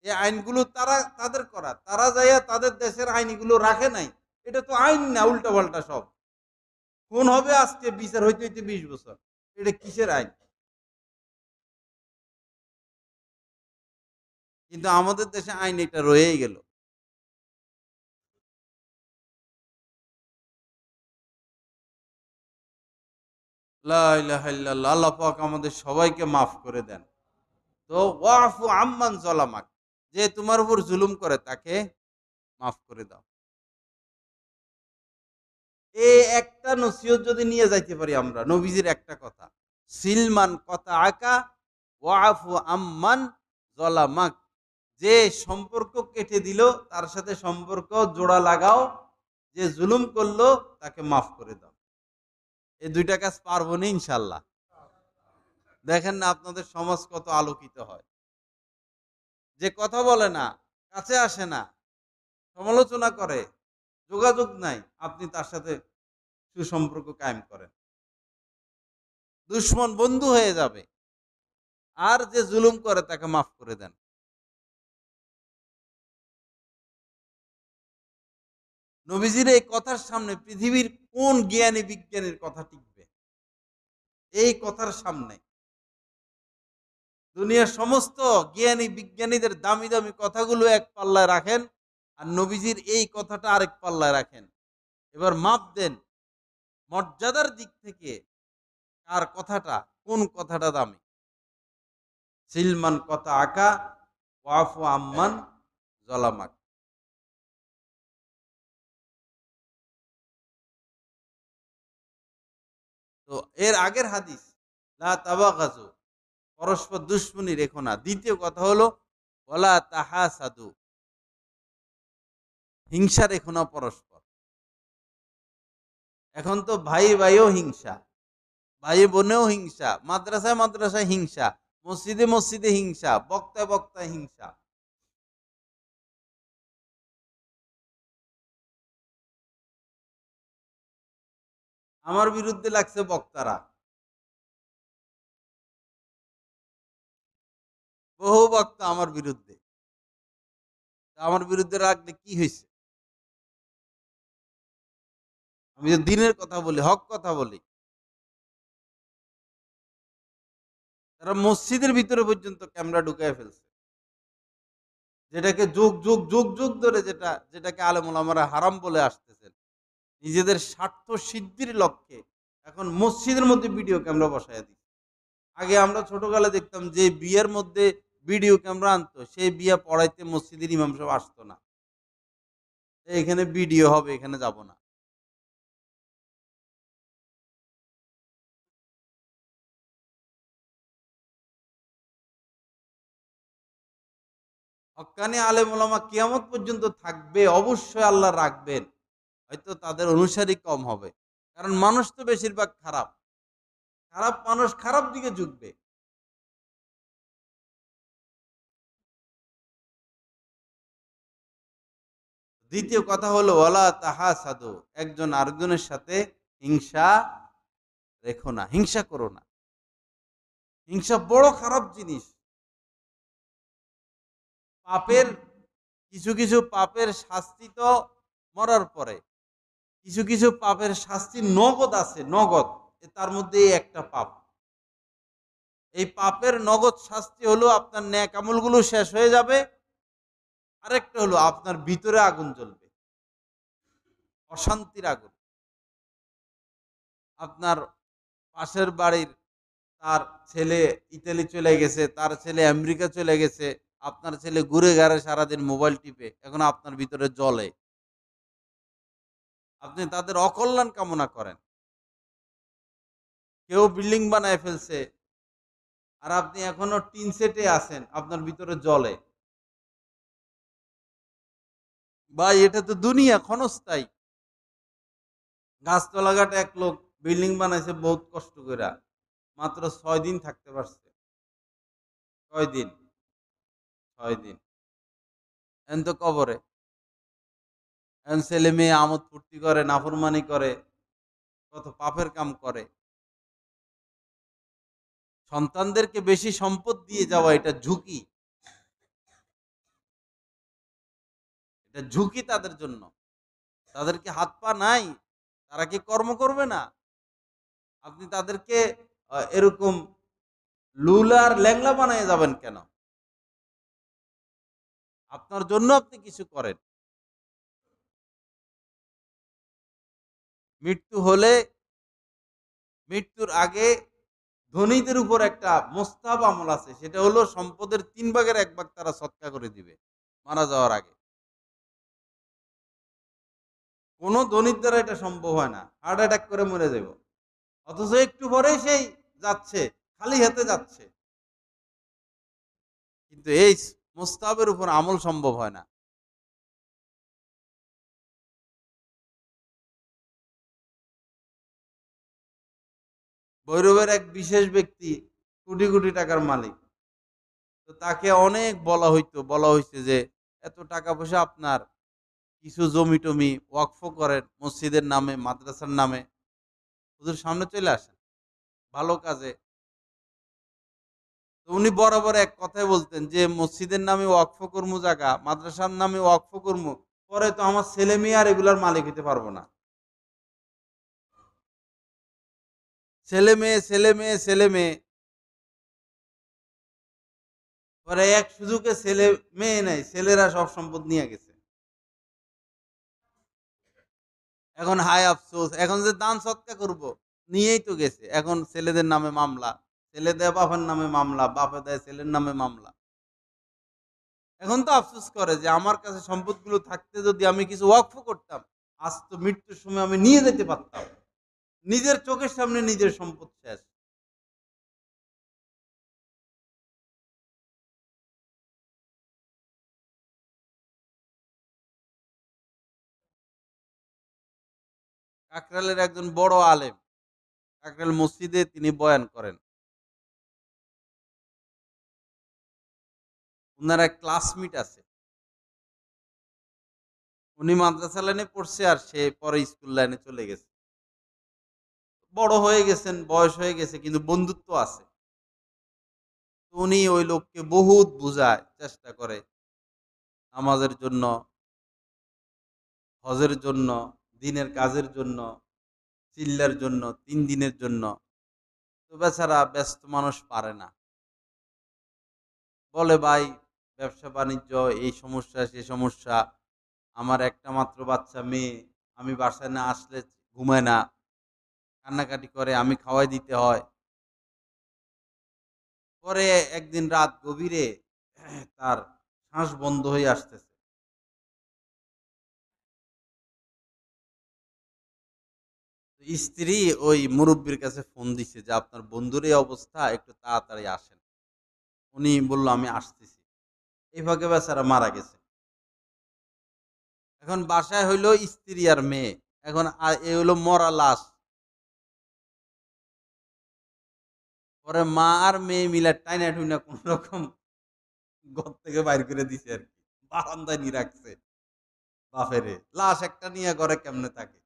এই আইনগুলো তারা তাদের করা, তারা যাইয়া তাদের দেশের আইনগুলো রাখে নাই। এটা তো আইন না, উল্টা পাল্টা সব। কোন হবে আজকে বিচার হইতে হইতে 20 বছর, এটা কিসের আইন? কিন্তু আমাদের দেশে আইন এটা রয়েই গেল। লা ইলাহা ইল্লাল্লাহ। আল্লাহ পাক আমাদের সবাইকে মাফ করে দেন। তো ওয়াফু আম্মান জলামাক, যে তোমার উপর জুলুম করে তাকে মাফ করে দাও। এই একটা নসিহত যদি নিয়ে যাইতে পারি আমরা, নবীজির একটা কথা, সিলমান কথা আকা ওয়াফু আম্মান জলামাক, যে সম্পর্ক কেটে দিল তার সাথে সম্পর্ক জোড়া লাগাও, যে জুলুম করলো তাকে মাফ করে দাও। এই দুইটা কাজ পারবো না ইনশাল্লাহ। দেখেন না আপনাদের সমাজ কত আলোকিত হয়। যে কথা বলে না, কাছে আসে না, সমালোচনা করে, যোগাযোগ নাই, আপনি তার সাথে সুসম্পর্ক কায়েম করেন, দুশ্মন বন্ধু হয়ে যাবে। আর যে জুলুম করে তাকে মাফ করে দেন। নবীজির এই কথার সামনে পৃথিবীর কোন জ্ঞানী বিজ্ঞানীর কথা টিকবে? এই কথার সামনে দুনিয়ার সমস্ত জ্ঞানী বিজ্ঞানীদের দামি দামি কথাগুলো এক পাল্লায় রাখেন, আর নবীজির এই কথাটা আরেক পাল্লায় রাখেন। এবার মাপ দেন মর্যাদার দিক থেকে কার কথাটা, কোন কথাটা দামি। সিলমান কথা আকা ওয়াফু আম্মান জলামাক। তো এর আগের হাদিস, লা তাবাগাজু, পরস্পর দুশ্মনী রেখো না। দ্বিতীয় কথা হলো ওয়ালা তাহাসাদু, হিংসা রেখো না পরস্পর। এখন তো ভাই ভাইও হিংসা, ভাই বোনেও হিংসা, মাদ্রাসায় মাদ্রাসায় হিংসা, মসজিদে মসজিদে হিংসা, বক্তায় বক্তায় হিংসা। আমার বিরুদ্ধে লাগছে বক্তারা, বহু বক্তা আমার বিরুদ্ধে। আমার বিরুদ্ধে রাখলে কি হয়েছে? আমি যে দিনের কথা বলি, হক কথা বলি। তারা মসজিদের ভিতরে পর্যন্ত ক্যামেরা ঢুকায় ফেলছে, যেটাকে যুগ যুগ যুগ যুগ ধরে যেটাকে আলেম ওলামারা হারাম বলে আসতেছেন, নিজেদের স্বার্থ সিদ্ধির লক্ষ্যে এখন মসজিদের মধ্যে ভিডিও ক্যামেরা বসায় দিচ্ছে। আগে আমরা ছোটকালে দেখতাম যে বিয়ের মধ্যে ভিডিও ক্যামেরা আনতো, সেই বিয়ে পড়াইতে মসজিদের ইমাম সাহেব আসতো না, এখানে ভিডিও হবে, এখানে যাব না। হক্কানি আলেম ওলামা কিয়ামত পর্যন্ত থাকবে, অবশ্যই আল্লাহ রাখবেন। হয়তো তাদের অনুসারী কম হবে, কারণ মানুষ তো বেশিরভাগ খারাপ, খারাপ মানুষ খারাপ দিকে ঝুঁকবে। দ্বিতীয় কথা হলো ওয়ালা তাহাসাদু, একজন আরেকজনের সাথে হিংসা রেখো না, হিংসা করো না। হিংসা বড় খারাপ জিনিস। পাপের কিছু কিছু পাপের শাস্তি তো মরার পরে, কিছু কিছু পাপের শাস্তি নগদ আছে, নগদ। তার মধ্যে একটা পাপ, এই পাপের নগদ শাস্তি হলো আপনার ন্যাক আমলগুলো শেষ হয়ে যাবে। আরেকটা হলো আপনার ভিতরে আগুন জ্বলবে, অশান্তির আগুন। আপনার পাশের বাড়ির, তার ছেলে ইতালি চলে গেছে, তার ছেলে আমেরিকা চলে গেছে, আপনার ছেলে ঘুরে ঘাড়ে সারাদিন মোবাইল টিপে, এখন আপনার ভিতরে জ্বলে, আপনি তাদের অকল্যাণ কামনা করেন। কেউ বিল্ডিং বানায় ফেলছে, আর আপনি এখনো টিন সেটে আছেন, আপনার ভিতরে জ্বলে। ভাই এটা তো দুনিয়া ক্ষণস্থায়ী। গাছতলাঘাটে এক লোক বিল্ডিং বানাইছে বহুত কষ্ট করে, মাত্র 6 দিন থাকতে পারছে। 6 দিন, 6 দিন। এখন তো কবরে, এখন ছেলে মেয়ে আমোদ ফুর্তি করে, নাফরমানি করে, কত পাপের কাম করে। সন্তানদেরকে বেশি সম্পদ দিয়ে যাওয়া এটা ঝুঁকি, এটা ঝুঁকি তাদের জন্য। তাদের কি হাত পা নাই? তারা কি কর্ম করবে না? আপনি তাদেরকে এরকম লুলা আর ল্যাংলা বানায় যাবেন কেন? আপনার জন্য আপনি কিছু করেন। মৃত্যু হলে, মৃত্যুর আগে ধনীদের উপর একটা মোস্তাহাব আমল আছে, সেটা হলো সম্পদের 3 ভাগের 1 ভাগ তারা সদকা করে দিবে মারা যাওয়ার আগে। কোন ধনীর দ্বারা এটা সম্ভব হয় না, হার্ট অ্যাটাক করে মরে যাব, অথচ একটু পরেই সেই যাচ্ছে, খালি হাতে যাচ্ছে। কিন্তু এই মোস্তাহাবের উপর আমল সম্ভব হয় না। ভৈরবের এক বিশেষ ব্যক্তি, কোটি কোটি টাকার মালিক, তো তাকে অনেক বলা হয়েছে যে এত টাকা পয়সা আপনার, কিছু জমি টমি ওয়াকফ করেন মসজিদের নামে, মাদ্রাসার নামে। হুজুর সামনে চলে আসেন ভালো কাজে। তো উনি বরাবর এক কথাই বলতেন যে মসজিদের নামে ওয়াকফ কর্মু জায়গা, মাদ্রাসার নামে ওয়াকফ কর্মু, পরে তো আমার ছেলে মেয়ে আর এগুলার মালিক হইতে পারবো না। ছেলে মেয়ে ছেলে মেয়ে ছেলে মেয়ে, পরে এক সুযোগে ছেলে মেয়ে নাই, ছেলেরা সব সম্পদ নিয়ে গেছে। এখন হায় আফসোস, এখন যে দান সৎকা করব, নিয়েই তো গেছে। এখন ছেলেদের নামে মামলা, ছেলে দেয় বাবার নামে মামলা, বাপে দেয় ছেলের নামে মামলা। এখন তো আফসোস করে যে আমার কাছে সম্পদগুলো থাকতে যদি আমি কিছু ওয়াকফ করতাম, আজ তো মৃত্যুর সময় আমি নিয়ে যেতে পারতাম। নিজের চোখের সামনে নিজের সম্পদ শেষ। কাকরালের একজন বড় আলেম, কাকরাল মসজিদে তিনি বয়ান করেন। উনার এক ক্লাসমেট আছে, উনি মাদ্রাসা লাইনে পড়ছে আর সে পরে স্কুল লাইনে চলে গেছে। বড় হয়ে গেছেন, বয়স হয়ে গেছে, কিন্তু বন্ধুত্ব আছে। তো উনি ওই লোককে বহুত বুঝায়, চেষ্টা করে নামাজের জন্য, হজের জন্য, দিনের কাজের জন্য, চিল্লার জন্য, 3 দিনের জন্য। তো বেচারা ব্যস্ত মানুষ পারে না। বলে ভাই, ব্যবসা বাণিজ্য, এই সমস্যা সে সমস্যা, আমার একটা মাত্র বাচ্চা মেয়ে, আমি বাসায় না আসলে ঘুমায় না, কান্নাকাটি করে, আমি খাওয়াই দিতে হয়। পরে একদিন রাত গভীরে তার শ্বাস বন্ধ হয়ে আসতেছে। তো স্ত্রী ওই মুরব্বীর কাছে ফোন দিছে যে আপনার বন্ধুর এই অবস্থা, একটু তাড়াতাড়ি আসেন। উনি বলল আমি আসতেছি। এই ফাঁকে বেচারা মারা গেছে। এখন বাসায় হইলো স্ত্রী আর মেয়ে, এখন আর এ হলো মরা লাশ। পরে মা আর মেয়ে মিলে টাইনা টুইনা কোন রকম ঘর থেকে বাইর করে দিছে আর কি, বারান্দায় নিয়ে রাখছে। বাপেরে লাশ একটা নিয়ে ঘরে কেমনে থাকে।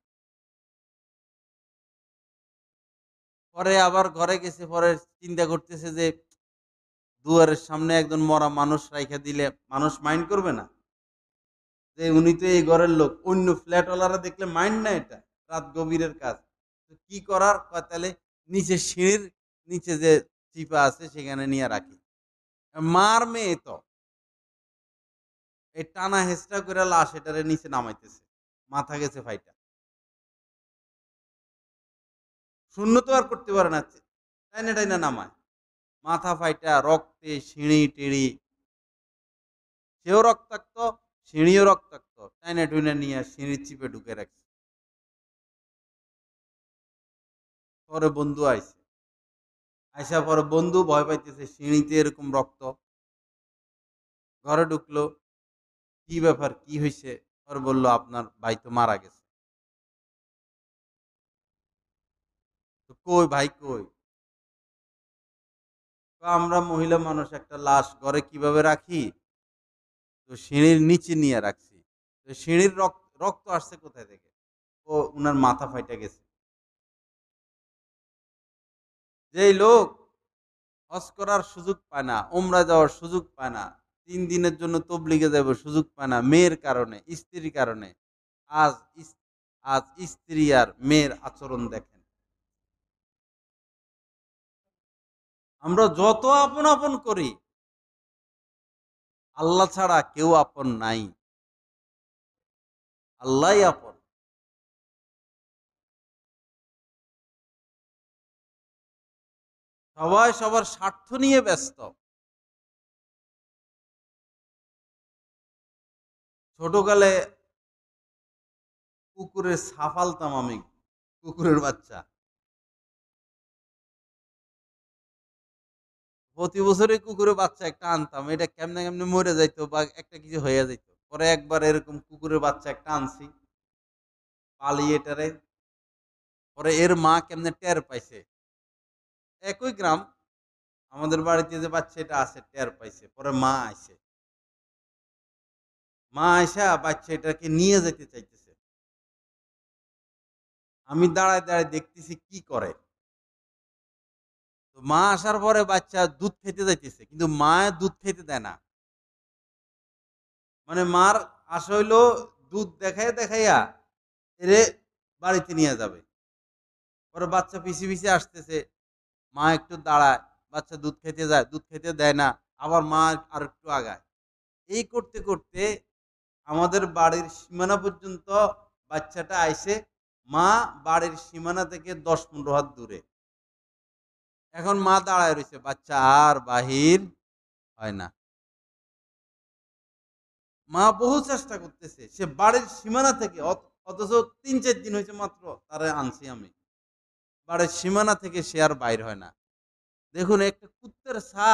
পরে আবার ঘরে গেছে, পরে চিন্তা করতেছে যে দুয়ারের সামনে একজন মরা মানুষ রাইখা দিলে মানুষ মাইন্ড করবে না, যে উনি তো এই ঘরের লোক, অন্য ফ্ল্যাটওয়ালারা দেখলে মাইন্ড না, এটা রাত গভীরের কাজ। তো কি করার, কয় তাহলে নিচে সিঁড়ির নিচে যে চিপা আছে সেখানে নিয়ে রাখি। মার মেয়ে তো এই টানা হেঁচড়া করে লাশ এটারে নিচে নামাইতেছে, মাথা গেছে ফাইটা। শূন্য তো আর করতে পারে না, টাইনা টাইনা নামায়, মাথা ফাইটা রক্তে সিঁড়ি টিড়ি, সেও রক্তাক্ত, সিঁড়িও রক্তাক্ত, টাইনা টুইনা নিয়ে সিঁড়ির চিপে ঢুকে রাখছে। পরে বন্ধু আইছে, আইসা পরে বন্ধু ভয় পাইতেছে, সিঁড়িতে এরকম রক্ত, ঘরে ঢুকলো, কি ব্যাপার, কি হয়েছে? পরে বললো আপনার ভাই তো মারা গেছে। তো কই ভাই কই? তো আমরা মহিলা মানুষ একটা লাশ ঘরে কিভাবে রাখি, তো সিঁড়ির নিচে নিয়ে রাখছি। তো সিঁড়ির রক্ত আসছে কোথায় থেকে? ও উনার মাথা ফাইটা গেছে। যেই লোক হজ করার সুযোগ পায় না, উমরা যাওয়ার সুযোগ পায় না, 3 দিনের জন্য তবলিগে যাব সুযোগ পায় না মেয়ের কারণে, স্ত্রীর কারণে। আজ আজ স্ত্রী আর মেয়ের আচরণ দেখেন। আমরা যত আপন আপন করি, আল্লাহ ছাড়া কেউ আপন নাই। আল্লাহই আপন। সবাই সবার স্বার্থ নিয়ে ব্যস্ত। ছোটকালে কুকুরের ছাফালতাম আমি, কুকুরের বাচ্চা। প্রতি বছরই কুকুরের বাচ্চা একটা আনতাম, এটা কেমনে কেমনে মরে যাইতো বা একটা কিছু হয়ে যাইতো। পরে একবার এরকম কুকুরের বাচ্চা একটা আনছি, পালিয়ে এটারে। পরে এর মা কেমনে টের পাইছে, একই গ্রাম, আমাদের বাড়িতে যে বাচ্চা এটা আছে টের পাইছে। পরে মা আইছে, মা আইসা বাচ্চা এটাকে নিয়ে যেতে চাইতেছে। আমি দাঁড়ায় দাঁড়ায় দেখতেছি কি করে। তো মা আসার পরে বাচ্চা দুধ খেতে যাইতেছে, কিন্তু মা দুধ খেতে দেয় না। মানে মার আশা হইলো দুধ দেখাইয়া দেখাইয়া এরে বাড়িতে নিয়ে যাবে। পরে বাচ্চা পিছিয়ে পিছিয়ে আসতেছে, মা একটু দাঁড়ায়, বাচ্চা দুধ খেতে যায়, দুধ খেতে দেয় না, আবার মা আর একটু আগায়। এই করতে করতে আমাদের বাড়ির সীমানা পর্যন্ত বাচ্চাটা আইছে। মা বাড়ির সীমানা থেকে 10-15 হাত দূরে। এখন মা দাঁড়ায় রয়েছে, বাচ্চা আর বাহির হয় না। মা বহু চেষ্টা করতেছে, সে বাড়ির সীমানা থেকে, অথচ 3-4 দিন হয়েছে মাত্র তারে আনছি আমি, বাড়ির সীমানা থেকে সে আর বাইর হয় না। দেখুন একটা কুত্তের ছা,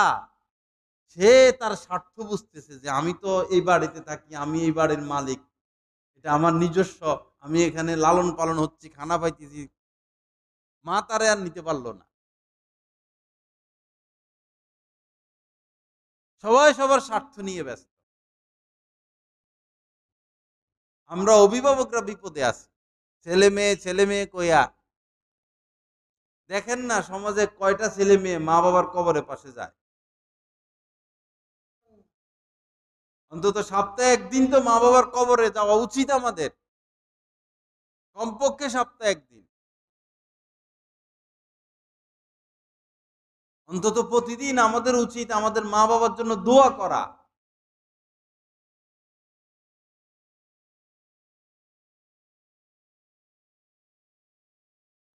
সে তার স্বার্থ বুঝতেছে যে আমি তো এই বাড়িতে থাকি, আমি এই বাড়ির মালিক, এটা আমার নিজস্ব, আমি এখানে লালন পালন হচ্ছি, খানা পাইতেছি। মা তারে আর নিতে পারলো না। সবাই সবার স্বার্থ নিয়ে ব্যস্ত। আমরা অভিভাবকরা বিপদে আছি। ছেলে মেয়ে কইয়া দেখেন না সমাজে কয়টা ছেলে মেয়ে মা বাবার কবরের পাশে যায়। অন্তত সপ্তাহে একদিন তো মা বাবার কবরে যাওয়া উচিত আমাদের, কমপক্ষে সপ্তাহে একদিন, অন্তত প্রতিদিন আমাদের উচিত আমাদের মা বাবার জন্য দোয়া করা।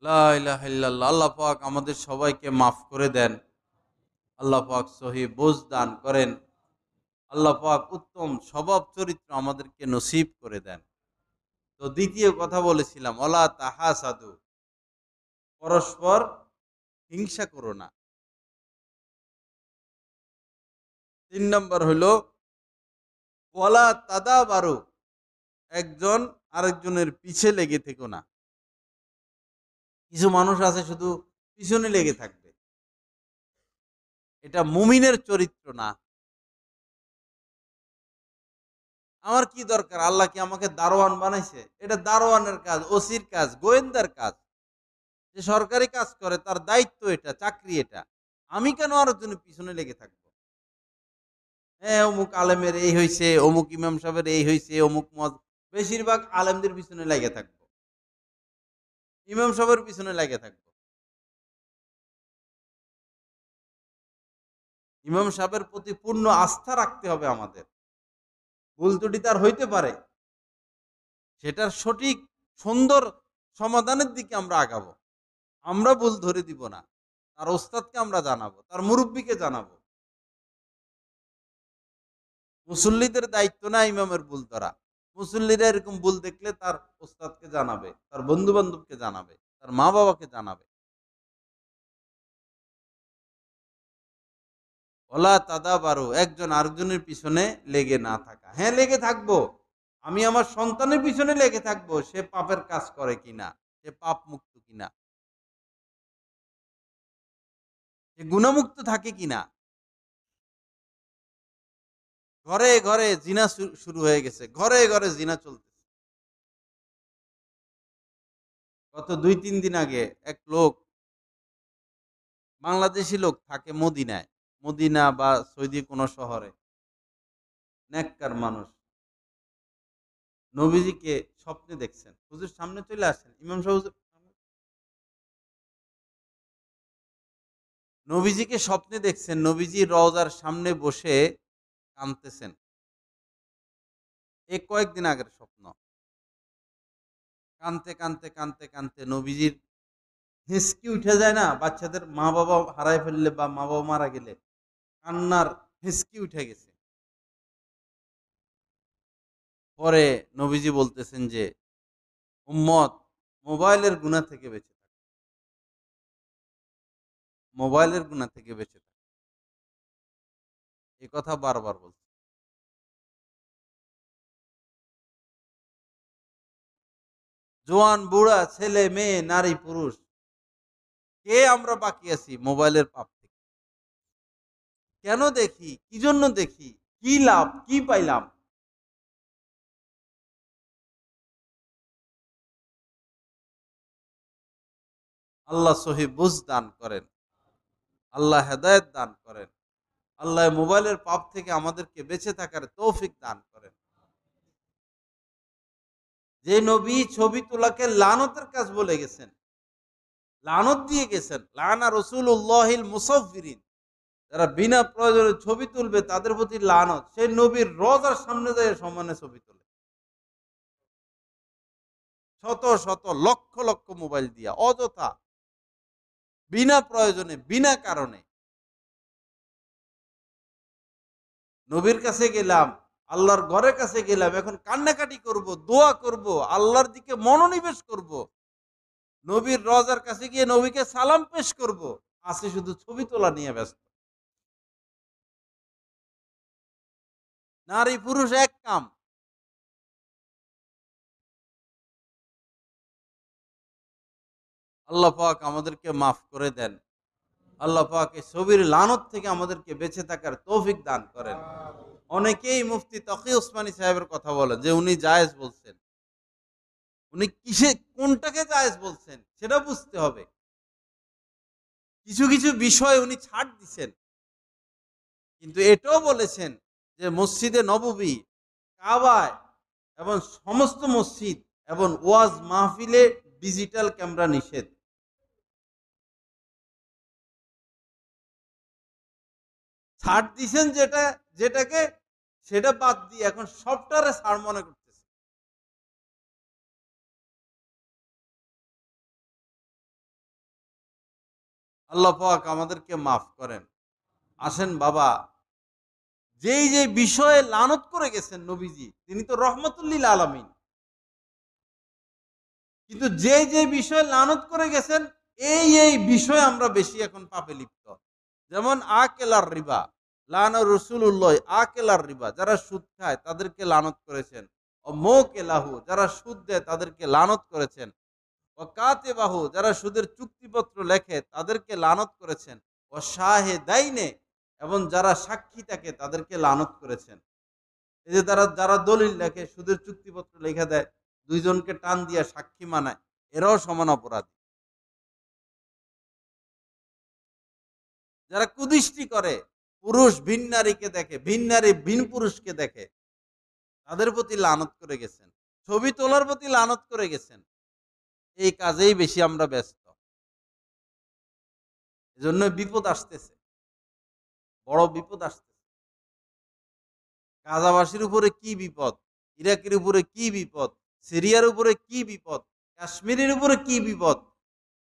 লা ইলাহা ইল্লাল্লাহ। আল্লাহ পাক আমাদের সবাইকে মাফ করে দেন। আল্লাহ পাক সহি বুঝ দান করেন। আল্লাহ পাক উত্তম স্বভাব চরিত্র আমাদেরকে নসিব করে দেন। তো দ্বিতীয় কথা বলেছিলাম, ওয়ালা তাহাসাদু, পরস্পর হিংসা করো না। 3 নম্বর হলো ওয়ালা তাদাবারু, একজন আরেকজনের পিছে লেগে থেকো না। কিছু মানুষ আছে শুধু পিছনে লেগে থাকবে, এটা মুমিনের চরিত্র না। আমার কি দরকার, আল্লাহ কি আমাকে দারোয়ান বানাইছে? এটা দারোয়ানের কাজ, ওসির কাজ, গোয়েন্দার কাজ। যে সরকারি কাজ করে তার দায়িত্ব, এটা চাকরি, এটা আমি কেন আরেকজনের পিছনে লেগে থাকবো? হ্যাঁ, অমুক আলেমের এই হয়েছে, অমুক ইমাম সাহেবের এই হয়েছে, অমুক মত, বেশিরভাগ আলেমদের পিছনে লেগে থাকবো, ইমাম সাহেবের পিছনে লেগে থাকবো। ইমাম সাহেবের প্রতি পূর্ণ আস্থা রাখতে হবে আমাদের। ভুল ত্রুটি তার হইতে পারে, সেটার সঠিক সুন্দর সমাধানের দিকে আমরা আগাবো। আমরা ভুল ধরে দিব না, তার ওস্তাদকে আমরা জানাবো, তার মুরব্বীকে জানাবো। মুসল্লিদের দায়িত্ব না ইমামের ভুল ধরা। মুসল্লিরা এরকম ভুল দেখলে তার ওস্তাদকে জানাবে, তার বন্ধু বান্ধবকে জানাবে, তার মা বাবাকে জানাবে। ওলা তাদাবারু, একজন আরেকজনের পিছনে লেগে না থাকা। হ্যাঁ, লেগে থাকবো, আমি আমার সন্তানের পিছনে লেগে থাকবো, সে পাপের কাজ করে কিনা, সে পাপ মুক্ত কিনা, সে গুণামুক্ত থাকে কিনা। ঘরে ঘরে জিনা শুরু হয়ে গেছে, ঘরে ঘরে জিনা চলতেছে। গত 2-3 দিন আগে এক লোক, বাংলাদেশি লোক, থাকে মদিনায়, মদিনা বা সৌদি কোনো শহরে, নেককার মানুষ, নবীজিকে স্বপ্নে দেখছেন। হুজুর সামনে চলে আসেন, ইমাম সাহেব হুজুর নবীজিকে স্বপ্নে দেখছেন, নবীজি রওজার সামনে বসে কাঁদতেছেন। এ কয়েকদিন আগের স্বপ্ন। কানতে কানতে কানতে কানতে নবীজির হেঁচকি উঠে যায় না, বাচ্চাদের মা বাবা হারায় ফেললে বা মা বাবা মারা গেলে কান্নার হেঁচকি উঠে গেছে। পরে নবীজি বলতেছেন যে, উম্মত, মোবাইলের গুনাহ থেকে বেঁচে থাক, মোবাইলের গুনাহ থেকে বেঁচে থাক। এই কথা বারবার বলছে। জোয়ান বুড়া, ছেলে মেয়ে, নারী পুরুষ, কে আমরা বাকি আছি মোবাইলের পাপ থেকে? কেন দেখি? কি জন্য দেখি? কি লাভ, কি পাইলাম? আল্লাহ সহি বুঝ দান করেন, আল্লাহ হেদায়েত দান করেন, আল্লাহ মোবাইলের পাপ থেকে আমাদেরকে বেঁচে থাকার তৌফিক দান করেন। যে নবী ছবি তোলাকে লানতের কাজ বলে গেছেন, লানত দিয়ে গেছেন, লানা রাসূলুল্লাহিল মুসাফফিরিন, যারা বিনা প্রয়োজনে ছবি তুলবে তাদের প্রতি লানত। সেই নবীর রওজার সামনে যায় সম্মানে ছবি তোলে, শত শত লক্ষ লক্ষ মোবাইল দিয়া, অযথা, বিনা প্রয়োজনে, বিনা কারণে। নবীর কাছে গেলাম, আল্লাহর ঘরের কাছে গেলাম, এখন কান্নাকাটি করব, দোয়া করব, আল্লাহর দিকে মনোনিবেশ করব, নবীর রওজার কাছে গিয়ে নবীকে সালাম পেশ করব, আছে শুধু ছবি তোলা নিয়ে ব্যস্ত। নারী পুরুষ এক কাম। আল্লাহ পাক আমাদেরকে মাফ করে দেন। আল্লাহ পাক এই ছবির লানত থেকে আমাদেরকে বেঁচে থাকার তৌফিক দান করেন। অনেকেই মুফতি তকি ওসমানী সাহেবের কথা বলেন যে উনি জায়েজ বলছেন। উনি কিসে, কোনটাকে জায়েজ বলছেন সেটা বুঝতে হবে। কিছু কিছু বিষয় উনি ছাড় দিচ্ছেন, কিন্তু এটাও বলেছেন যে মসজিদে নববী, কাবায় এবং সমস্ত মসজিদ এবং ওয়াজ মাহফিলে ডিজিটাল ক্যামেরা নিষেধ। ছাড় দিছেন যেটা, যেটাকে সেটা বাদ দিয়ে এখন সবটারে ছাড় মনে করতেছে। আল্লাহ পাক আমাদেরকে মাফ করেন। আসেন বাবা, যেই যে বিষয়ে লানত করে গেছেন নবীজি, তিনি তো রহমতুল্লিল আলামিন, কিন্তু যে যে বিষয়ে লানত করে গেছেন, এই বিষয়ে আমরা বেশি এখন পাপে লিপ্ত। যেমন আকেলার রিবা, লানা রসুল্লাহ আকেলার রিবা, যারা সুদ খায় তাদেরকে লানত করেছেন। ও মোকেলাহু, যারা সুদ দেয় তাদেরকে লানত করেছেন। ও কাতে বাহু, যারা সুদের চুক্তিপত্র লেখে তাদেরকে লানত করেছেন। ও শাহে দাইনে, এবং যারা সাক্ষী থাকে তাদেরকে লানত করেছেন। এই যে তারা, যারা দলিল লেখে, সুদের চুক্তিপত্র লেখা দেয়, দুইজনকে টান দিয়া সাক্ষী মানায়, এরাও সমান অপরাধী। যারা কুদৃষ্টি করে, পুরুষ ভিন নারীকে দেখে, ভিন নারী ভিন পুরুষকে দেখে, তাদের প্রতি লানত করে গেছেন। ছবি তোলার প্রতি লানত করে গেছেন। এই কাজেই বেশি আমরা ব্যস্ত। এজন্য বিপদ আসতেছে, বড় বিপদ আসতেছে। গাজাবাসীর উপরে কি বিপদ, ইরাকের উপরে কি বিপদ, সিরিয়ার উপরে কি বিপদ, কাশ্মীরের উপরে কি বিপদ,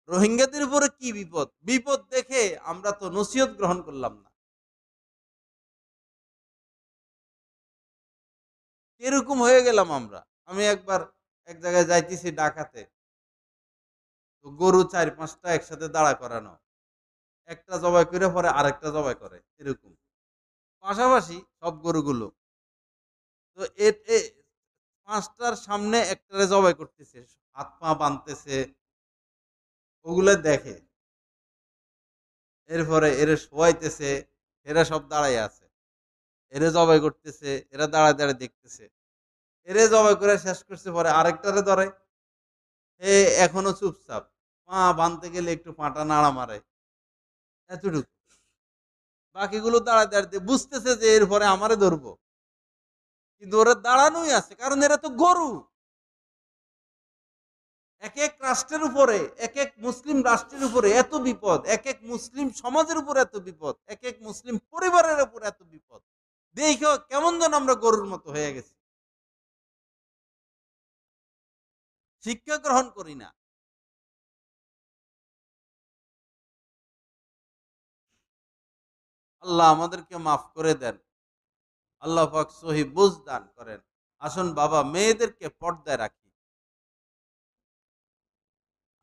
রোহিঙ্গাদের উপরে কি বিপদ। বিপদ দেখে আমরা তো নসিহত গ্রহণ করলাম না। এরকম হয়ে গেলাম আমরা। আমি একবার এক জায়গায় যাইতেছি ঢাকাতে, তো গরু 4-5টা একসাথে দাঁড়া করানো, একটা জবাই করে পরে আরেকটা জবাই করে, এরকম পাশাপাশি সব গরুগুলো। তো এ 5টার সামনে একটারে জবাই করতেছে, হাত পা বাঁধতেছে, ওগুলো দেখে। এরপরে এরা শোয়াইতেছে, এরা সব দাঁড়াই আছে। এরে জবাই করতেছে, এরা দাঁড়ায় দাঁড়ায় দেখতেছে, এরে জবাই করে শেষ করছে, পরে আরেকটারে ধরে, এ এখনো চুপচাপ, পা বাঁধতে গেলে একটু পাটা নাড়া মারে, এতটুকু। বাকিগুলো দাঁড়ায় দাঁড়ায় বুঝতেছে যে এরপরে আমারে ধরবো, কিন্তু ওরা দাঁড়ানোই আছে, কারণ এরা তো গরু। এক এক রাষ্ট্রের উপরে, এক এক মুসলিম রাষ্ট্রের উপরে এত বিপদ, এক এক মুসলিম সমাজের উপর এত বিপদ, এক এক মুসলিম পরিবারের উপর এত বিপদ, দেখো কেমন যেন আমরা গরুর মতো হয়ে গেছি, শিক্ষা গ্রহণ করি না। আল্লাহ আমাদেরকে মাফ করে দেন, আল্লাহ পাক সহি বুঝ দান করেন। আসুন বাবা, মেয়েদেরকে পর্দায় রাখি।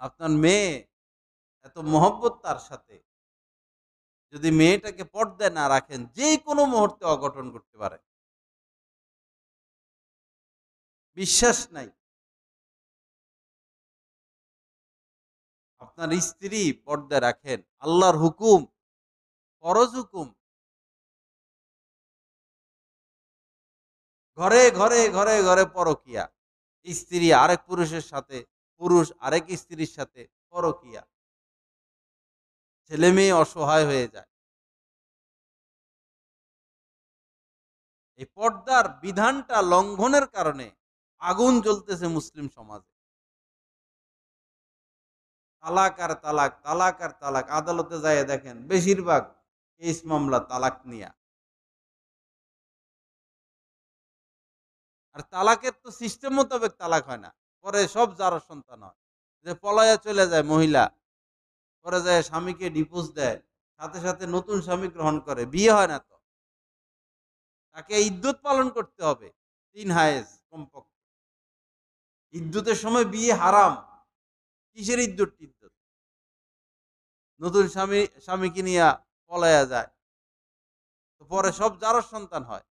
আপনার মেয়ে এত মহব্বত তার সাথে, যদি মেয়েটাকে পর্দায় না রাখেন, যে কোনো মুহূর্তে অঘটন করতে পারে, বিশ্বাস নাই। আপনার স্ত্রী পর্দায় রাখেন, আল্লাহর হুকুম, ফরজ হুকুম। ঘরে ঘরে ঘরে ঘরে পরকিয়া, স্ত্রী আরেক পুরুষের সাথে, পুরুষ আরেক স্ত্রীর সাথে পরকিয়া, ছেলে মেয়ে অসহায় হয়ে যায়। এই পর্দার বিধানটা লঙ্ঘনের কারণে আগুন জ্বলতেছে মুসলিম সমাজে। তালাক আর তালাক, তালাক আর তালাক, আদালতে যায় দেখেন বেশিরভাগ কেস মামলা তালাক নিয়া। আর তালাকের তো সিস্টেম মোতাবেক তালাক হয় না, পরে সব যার সন্তান হয়, যে পলায়া চলে যায় মহিলা, পরে যায় স্বামীকে ডিভোর্স দেয়, সাথে সাথে নতুন স্বামী গ্রহণ করে, বিয়ে হয় না তো, তাকে ইদ্যুৎ পালন করতে হবে 3 হায়েজ কমপক্ষে। ইদ্যুতের সময় বিয়ে হারাম, কিসের ইদ্যুৎ টিদ্যুৎ, নতুন স্বামীকে নিয়ে পলায়া যায়, তো পরে সব যার সন্তান হয়।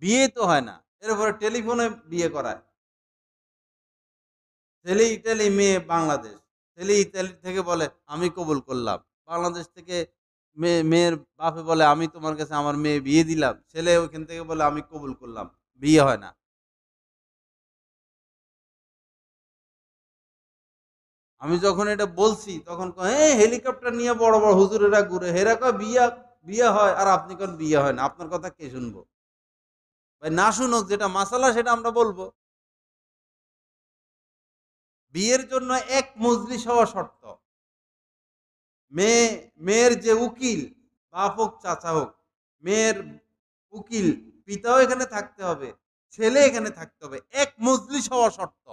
বিয়ে তো হয় না, এরপরে টেলিফোনে বিয়ে করায়, ছেলে ইটালি মেয়ে বাংলাদেশ, ছেলে ইতালি থেকে বলে আমি কবুল করলাম, বাংলাদেশ থেকে মেয়ের বাপে বলে আমি তোমার কাছে আমার মেয়ে বিয়ে দিলাম, ছেলে ওইখান থেকে বলে আমি কবুল করলাম, বিয়ে হয় না। আমি যখন এটা বলছি তখন হ্যাঁ হেলিকপ্টার নিয়ে বড় বড় হুজুরেরা ঘুরে, হেরা কয় বিয়ে, বিয়ে হয়, আর আপনি কোন বিয়ে হয় না, আপনার কথা কে শুনবো? ভাই না শুনুক, যেটা মাসালা সেটা আমরা বলবো। বিয়ের জন্য এক মজলিস হওয়া শর্ত। মেয়ে, মেয়ের যে উকিল, বাপ হোক চাচা হোক, মেয়ের উকিল পিতাও এখানে থাকতে হবে, ছেলে এখানে থাকতে হবে, এক মজলিস হওয়া শর্ত।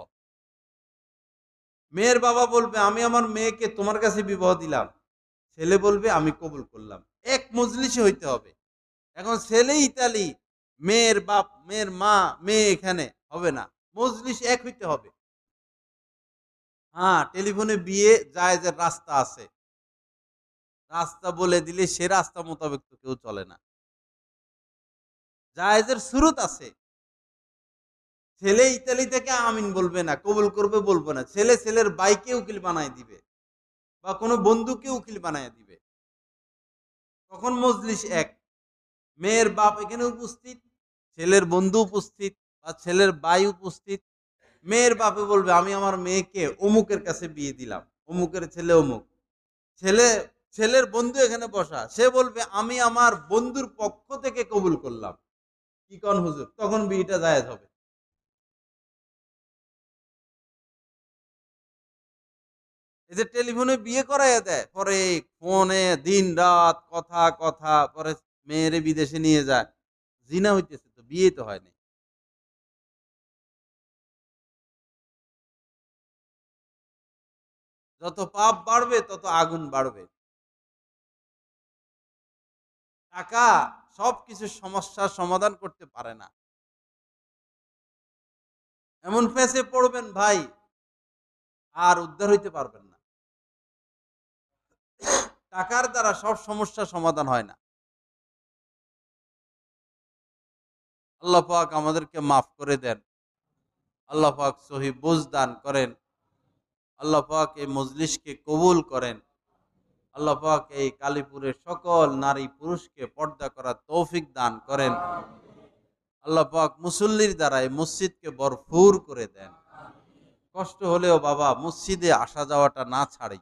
মেয়ের বাবা বলবে আমি আমার মেয়েকে তোমার কাছে বিবাহ দিলাম, ছেলে বলবে আমি কবুল করলাম, এক মজলিসে হইতে হবে। এখন ছেলে ইতালি, মেয়ের বাপ, মেয়ের মা, মেয়ে এখানে হবে না, মজলিস এক হইতে হবে। হ্যাঁ, টেলিফোনে বিয়ে জায়েজের রাস্তা আছে, রাস্তা বলে দিলে সে রাস্তা মোতাবেক তো কেউ চলে না, জায়েজের সুরত আছে। ছেলে ইতালি থেকে আমিন বলবে না, কবুল করবে বলবে না, ছেলে ছেলের বাইকে উকিল বানায় দিবে, বা কোনো বন্ধুকে উকিল বানায় দিবে, তখন মজলিস এক। মেয়ের বাপ এখানে উপস্থিত, ছেলের বন্ধু উপস্থিত, বা ছেলের ভাই উপস্থিত, মেয়ের বাপে বলবে আমি আমার মেয়েকে অমুকের কাছে বিয়ে দিলাম, অমুকের ছেলে অমুক, ছেলে, ছেলের বন্ধু এখানে বসা, সে বলবে আমি আমার বন্ধুর পক্ষ থেকে কবুল করলাম, কি কন হুজুর, তখন বিয়েটা জায়েজ হবে। এই যে টেলিফোনে বিয়ে করাইয়া দেয়, পরে ফোনে দিন রাত কথা কথা, পরে মেয়েরে বিদেশে নিয়ে যায়, জিনা হইতেছে, তো বিয়ে তো হয়নি। যত পাপ বাড়বে তত আগুন বাড়বে। টাকা সবকিছু সমস্যার সমাধান করতে পারে না। এমন ফেসে পড়বেন ভাই, আর উদ্ধার হইতে পারবেন না। টাকার দ্বারা সব সমস্যার সমাধান হয় না। আল্লাহ পাক আমাদেরকে মাফ করে দেন, আল্লাহ পাক সহি বুঝ দান করেন, আল্লাহ পাক এই মজলিসকে কবুল করেন। আল্লাহ পাক এই কালীপুরের সকল নারী পুরুষকে পর্দা করার তৌফিক দান করেন। আল্লাহ পাক মুসল্লির দ্বারা এই মসজিদকে ভরপুর করে দেন। কষ্ট হলেও বাবা মসজিদে আসা যাওয়াটা না ছাড়ি।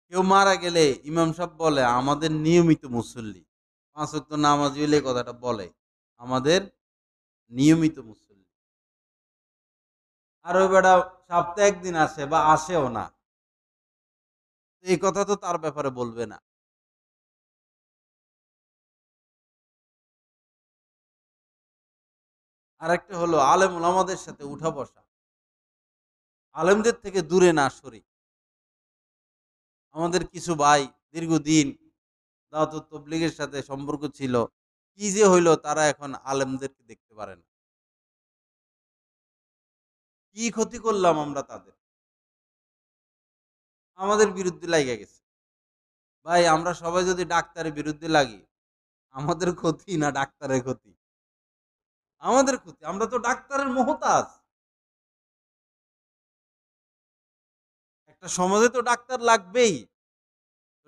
কেউ মারা গেলে ইমাম সাহেব বলে আমাদের নিয়মিত মুসল্লি, 5 ওয়াক্ত নামাজ হইলে কথাটা বলে আমাদের নিয়মিত মুসল্লি। আর ওই বেটা সপ্তাহে একদিন আসে বা আসেও না, এই কথা তো তার ব্যাপারে বলবে না। আরেকটা হলো আলেম ওলামাদের সাথে উঠা বসা, আলেমদের থেকে দূরে না সরি। আমাদের কিছু ভাই দীর্ঘদিন দাওয়াতুত তাবলীগের সাথে সম্পর্ক ছিল, কি যে হইলো তারা এখন আলেমদেরকে দেখতে পারে না। কি ক্ষতি করলাম আমরা তাদের, আমাদের বিরুদ্ধে লাগিয়ে গেছে। ভাই আমরা সবাই যদি ডাক্তারের বিরুদ্ধে লাগি, আমাদের ক্ষতি না ডাক্তারের ক্ষতি? আমাদের ক্ষতি, আমরা তো ডাক্তারের মহতাজ। একটা সমাজে তো ডাক্তার লাগবেই।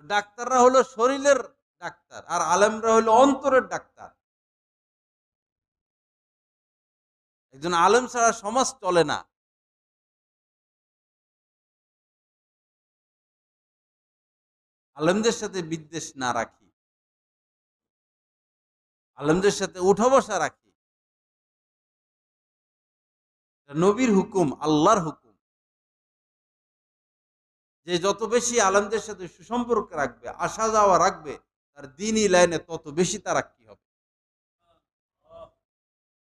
ডাক্তাররা হলো শরীরের ডাক্তার, আর আলেমরা হলো অন্তরের ডাক্তার। একজন আলেম ছাড়া সমাজ চলে না। আলেমদের সাথে বিদ্বেষ না রাখি, আলেমদের সাথে উঠা বসা রাখি। নবীর হুকুম, আল্লাহর হুকুম, যে যত বেশি আলেমদের সাথে সুসম্পর্ক রাখবে, আসা যাওয়া রাখবে, তার দ্বীনি লাইনে তত বেশি তারাক্কি হবে।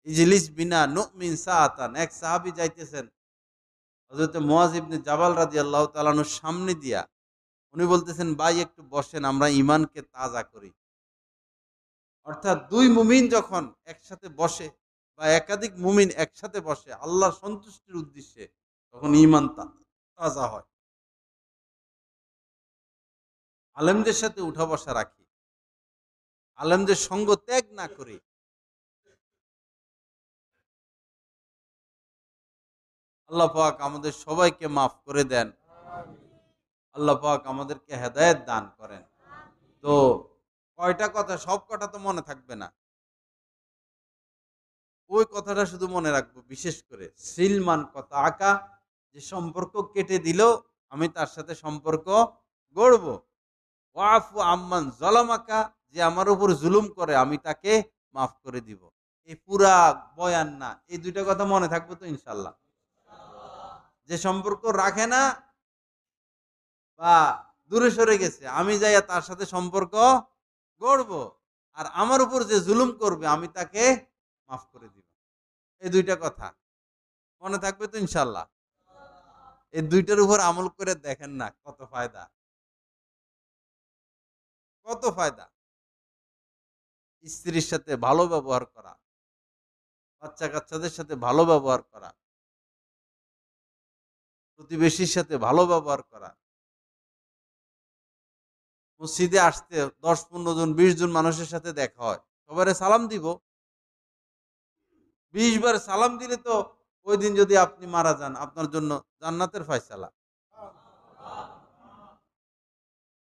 ইজলিস বিনা নুমিন সাআতান, এক সাহাবী যাইতেছেন হযরত মুয়াজ ইবনে জাবাল রাদিয়াল্লাহু তাআলা আনহুর সামনে দিয়া, উনি বলতেছেন ভাই একটু বসেন, আমরা ঈমানকে তাজা করি। অর্থাৎ দুই মুমিন যখন একসাথে বসে বা একাধিক মুমিন একসাথে বসে আল্লাহর সন্তুষ্টির উদ্দেশ্যে, তখন ঈমান তাজা হয়। আলেমদের সাথে উঠা বসা রাখি, আলেমদের সঙ্গ ত্যাগ না করি। আল্লাহ পাক আমাদের সবাইকে মাফ করে দেন। আল্লাহ পাক আমাদেরকে হেদায়েত দান করেন। তো কয়টা কথা, সব কথা তো মনে থাকবে না। ওই কথাটা শুধু মনে রাখবো, বিশেষ করে সিলমান কথা আঁকা, যে সম্পর্ক কেটে দিল আমি তার সাথে সম্পর্ক গড়ব। ওয়াফু আম্মান জলামাকা, যে আমার উপর জুলুম করে আমি তাকে মাফ করে দিব। এই পুরা বয়ান না, এই দুইটা কথা মনে থাকবে তো ইনশাল্লাহ। যে সম্পর্ক রাখে না বা দূরে সরে গেছে, আমি যাইয়া তার সাথে সম্পর্ক গড়ব। আর আমার উপর যে জুলুম করবে আমি তাকে মাফ করে দিব। এই দুইটা কথা মনে থাকবে তো ইনশাল্লাহ। এই দুইটার উপর আমল করে দেখেন না, কত ফায়দা, কত ফায়দা। স্ত্রীর সাথে ভালো ব্যবহার করা, বাচ্চা কাচ্চাদের সাথে ভালো ব্যবহার করা, প্রতিবেশীর সাথে ভালো ব্যবহার করা। মসজিদে আসতে 10-15 জন 20 জন মানুষের সাথে দেখা হয়, সবারে সালাম দিব। 20 বার সালাম দিলে তো ওই দিন যদি আপনি মারা যান, আপনার জন্য জান্নাতের ফয়সালা।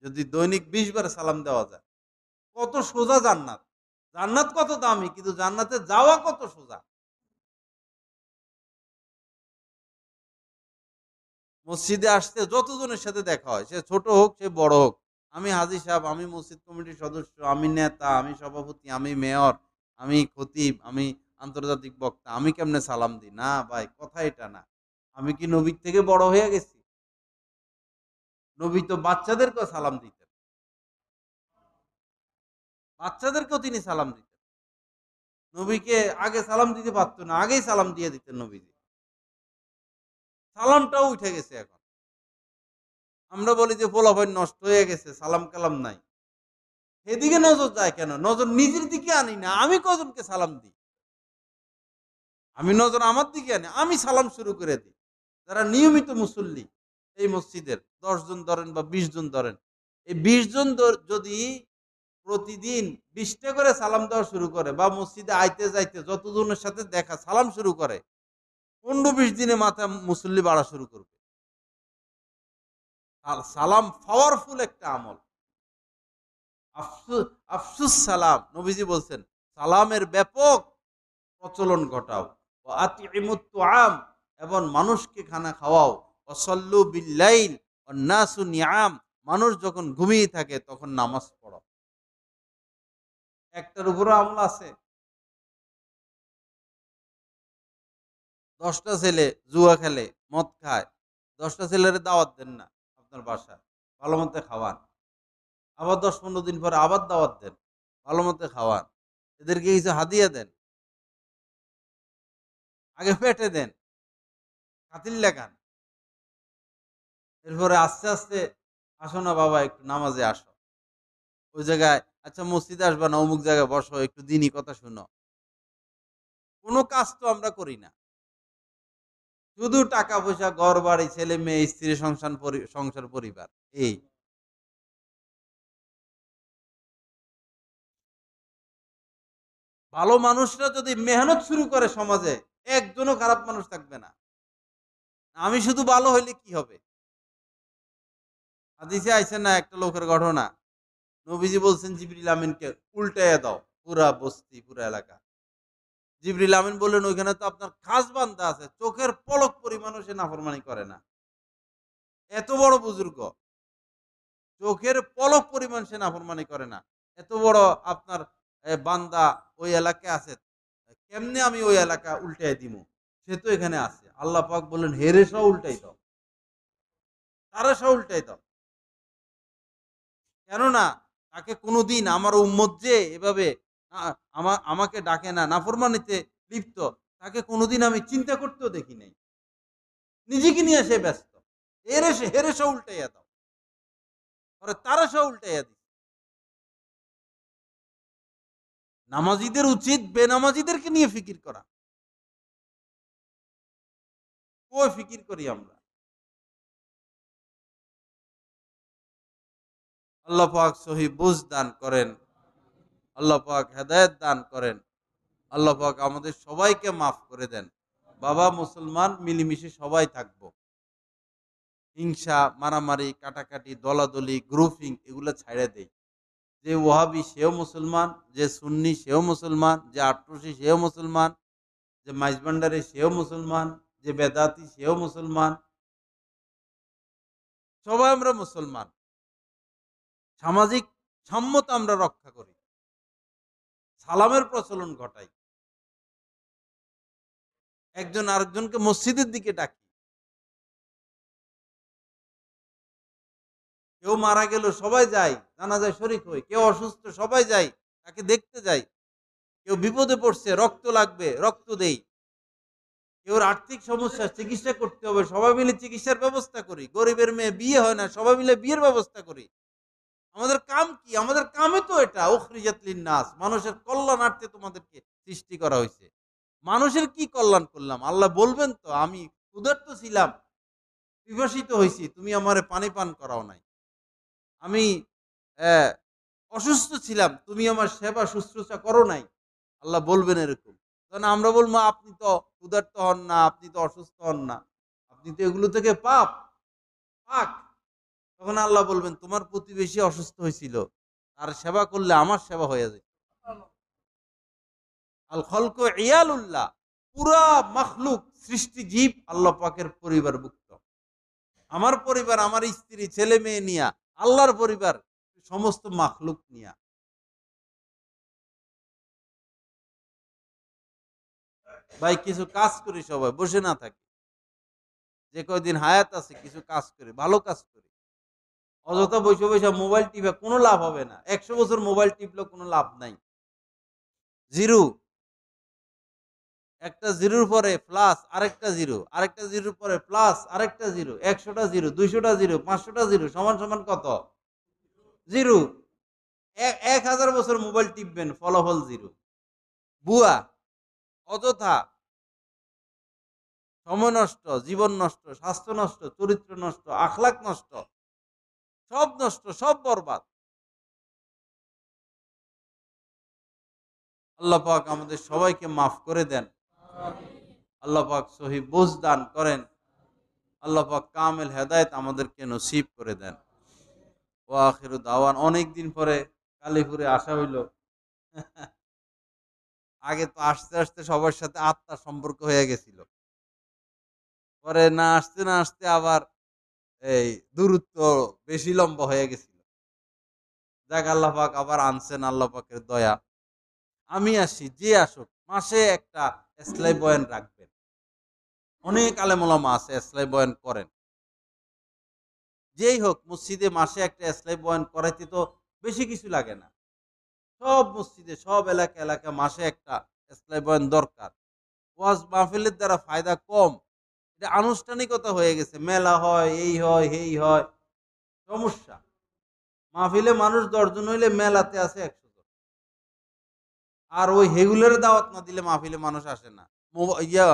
যদি দৈনিক 20 বার সালাম দেওয়া যায়, কত সোজা জান্নাত। জান্নাত কত দামি, কিন্তু জান্নাতে যাওয়া কত সোজা। মসজিদে আসতে যতজনের সাথে দেখা হয়, সে ছোট হোক সে বড় হোক, আমি হাজী সাহেব, আমি মসজিদ কমিটির সদস্য, আমি নেতা, আমি সভাপতি, আমি মেয়র, আমি খতিব, আমি আন্তর্জাতিক বক্তা, আমি কেমনে সালাম দিই? না ভাই, কথা এটা না। আমি কি নবীর থেকে বড় হয়ে গেছি? নবী তো বাচ্চাদেরকেও সালাম দিতেন, বাচ্চাদেরকেও তিনি সালাম দিতেন। নবীকে আগে সালাম দিতে পারতো না, আগেই সালাম দিয়ে দিতেন নবীজি। সালামটাও উঠে গেছে এখন। আমরা বলি যে পোলাপাইন নষ্ট হয়ে গেছে, সালাম কালাম নাই। এদিকে নজর যায় কেন? নজর নিজের দিকে আনি না, আমি কজনকে সালাম দিই? আমি নজর আমার দিকে আনি, আমি সালাম শুরু করে দিই। যারা নিয়মিত মুসল্লি এই মসজিদের, 10 জন ধরেন বা 20 জন ধরেন, এই 20 জন যদি প্রতিদিন 20টা করে সালাম দেওয়া শুরু করে, বা মসজিদে আইতে যাইতে যতজনের সাথে দেখা সালাম শুরু করে, 15-20 দিনে মাথা মুসল্লি বাড়া শুরু করবে। আর সালাম পাওয়ারফুল একটা আমল। আফসুস আফসুস সালাম, নবীজি বলছেন সালামের ব্যাপক প্রচলন ঘটাও। ও আতিমুত তুআম, এবং মানুষকে খানা খাওয়াও। ওয়াসাল্লু বিল্লাইল ওয়ান নাসু নিয়াম, মানুষ যখন ঘুমিয়ে থাকে তখন নামাজ পড়ো। একটার উপরও আমল আছে। 10টা ছেলে জুয়া খেলে, মদ খায়, 10টা ছেলের দাওয়াত দেন না আপনার বাসায়, ভালো মতো খাওয়ান। আবার 10-15 দিন পরে আবার দাওয়াত দেন, ভালো মতো খাওয়ান। এদেরকে কিছু হাদিয়া দেন, আগে পেটে দেন, খাতির লেখান। এরপরে আস্তে আস্তে, আসো না বাবা একটু নামাজে আসো, ওই জায়গায়, আচ্ছা মসজিদে আসবা না, অমুক জায়গায় বসো, একটু দিনই কথা শুনো। কোনো কাজ তো আমরা করি না, শুধু টাকা পয়সা, ঘর বাড়ি, ছেলে মেয়ে, স্ত্রী, সংসার পরিবার, এই। ভালো মানুষরা যদি মেহনত শুরু করে সমাজে, একজনও খারাপ মানুষ থাকবে না। আমি শুধু ভালো হইলে কি হবে? হাদিসে আইছে না একটা লোকের ঘটনা, নবীজি বলছেন জিবরিল আমিনকে উল্টাইয়া দাও পুরা বস্তি, পুরা এলাকা। জিবরিল আমিন বললেন ওইখানে তো আপনার খাস বান্দা আছে, চোখের পলক পরিমাণও সে নাফরমানি করে না। এত বড় বুজুর্গ, চোখের পলক পরিমাণ সে নাফরমানি করে না, এত বড় আপনার বান্দা ওই এলাকায় আছে, কেমনে আমি ওই এলাকা উল্টাই দিব? সে তো এখানে আছে। আল্লাহ পাক বললেন হেরে সহ উল্টাই দাও, তারা সহ উল্টাই দাও। কেননা তাকে কোনোদিন আমার উম্মত যে এভাবে আমাকে ডাকে না, নাফরমানিতে লিপ্ত, তাকে কোনোদিন আমি চিন্তা করতেও দেখি নাই। নিজেকে নিয়ে সে ব্যস্ত, হেরে সহ উল্টাইয়া দাও, পরে তারা সহ উল্টাইয়া দিই। নামাজিদের উচিত বেনামাজিদেরকে নিয়ে ফিকির করা। কই ফিকির করি আমরা? আল্লাহ পাক সহি বুঝ দান করেন, আল্লাহ পাক হেদায়েত দান করেন, আল্লাহ পাক আমাদের সবাইকে মাফ করে দেন। বাবা মুসলমান মিলেমিশে সবাই থাকবো, হিংসা, মারামারি, কাটাকাটি, দলাদলি, গ্রুপিং এগুলো ছাইড়া দেই। যে ওয়াহাবি সেও মুসলমান, যে সুন্নি সেও মুসলমান, যে আটরসি সেও মুসলমান, যে মাইজভান্ডারি সেও মুসলমান, যে বেদাতি সেও মুসলমান, সবাই আমরা মুসলমান। সামাজিক সাম্যতা আমরা রক্ষা করি, সালামের প্রচলন ঘটাই, একজন আরেকজনকে মসজিদের দিকে ডাকি। কেউ মারা গেল সবাই যাই, জানাজায় শরীক হই, কেউ অসুস্থ সবাই যাই, তাকে দেখতে যাই। কেউ বিপদে পড়ছে, রক্ত লাগবে, রক্ত দেই। কেউ আর্থিক সমস্যা, চিকিৎসা করতে হবে, সবাই মিলে চিকিৎসার ব্যবস্থা করি। গরিবের মেয়ে বিয়ে হয় না, সবাই মিলে বিয়ের ব্যবস্থা করি। আমাদের কাম কি? আমাদের কামে তো এটা, উখরিজাত লিন-নাস, মানুষের কল্যাণার্থে তোমাদেরকে সৃষ্টি করা হয়েছে। মানুষের কি কল্যাণ করলাম? আল্লাহ বলবেন তো আমি ক্ষুধার্ত ছিলাম, পিপাসিত হয়েছি, তুমি আমারে পানি পান করাও নাই। আমি অসুস্থ ছিলাম, তুমি আমার সেবা শুশ্রূষা করো নাই। আল্লাহ বলবেন এরকম। তখন আমরা বলবো আপনি তো ক্ষুধার্ত হন না, আপনি তো অসুস্থ হন না, আপনি তো এগুলো থেকে পাক। তখন আল্লাহ বলবেন তোমার প্রতিবেশী অসুস্থ হয়েছিল, তার সেবা করলে আমার সেবা হয়ে যায়। আল খলক ইয়ালুল্লাহ, পুরা মখলুক সৃষ্টি জীব আল্লাহ পাকের পরিবারভুক্ত। আমার পরিবার, আমার স্ত্রী, ছেলে মেয়ে নিয়া, আল্লাহর পরিবার সমস্ত মখলুক নিয়া। ভাই কিছু কাজ করি, সবাই বসে না থাকি, যে কয়দিন হায়াত আছে কিছু কাজ করি, ভালো কাজ করি। অযথা বসে বসে মোবাইল টিপে কোনো লাভ হবে না। 100 বছর মোবাইল টিপলে কোনো লাভ নাই, জিরো। একটা জিরোর পরে প্লাস আরেকটা জিরো, আরেকটা জিরোর পরে প্লাস আরেকটা জিরো, 100টা জিরো, 200টা জিরো, 500টা জিরো সমান সমান কত? জিরো। 1000 বছর মোবাইল টিপবেন, ফলাফল জিরো। বুয়া, অযথা সময় নষ্ট, জীবন নষ্ট, স্বাস্থ্য নষ্ট, চরিত্র নষ্ট, আখলাক নষ্ট, সব নষ্ট, সব বরবাদ। আল্লাহ পাক আমাদের সবাইকে মাফ করে দেন, আল্লাহ পাক সহি বুঝ দান করেন, আল্লাহ পাক কামেল হেদায়েত আমাদেরকে নসিব করে দেন। ওয়া আখিরু দাওয়ান। অনেক দিন পরে কালীপুরে আসা হইল। আগে তো আসতে আসতে সবার সাথে আত্মার সম্পর্ক হয়ে গেছিল। পরে না আসতে না আসতে আবার এই দূরত্ব বেশি লম্বা হয়ে গেছিল। যাক আল্লাহ পাক আবার আনছেন, আল্লাহ পাকের দয়া। আমি আসি, যে আসুক মাসে একটা ইসলাহি বয়ান রাখবেন। অনেক আলেম ওলামা আছে ইসলাহি বয়ান করেন। যেই হোক মসজিদে মাসে একটা ইসলাহি বয়ান করাইতে তো বেশি কিছু লাগে না। সব মসজিদে সব এলাকা এলাকা মাসে একটা ইসলাহি বয়ান দরকার। ওয়াজ মাহফিলের দ্বারা ফায়দা কম, এটা আনুষ্ঠানিকতা হয়ে গেছে। মেলা হয়, এই হয়, এই হয়, সমস্যা। মাহফিলে মানুষ 10 জন হইলে মেলাতে আছে 100 জন। আর ওই হেগুলের দাওয়াত না দিলে মাহফিলে মানুষ আসে না। ইয়া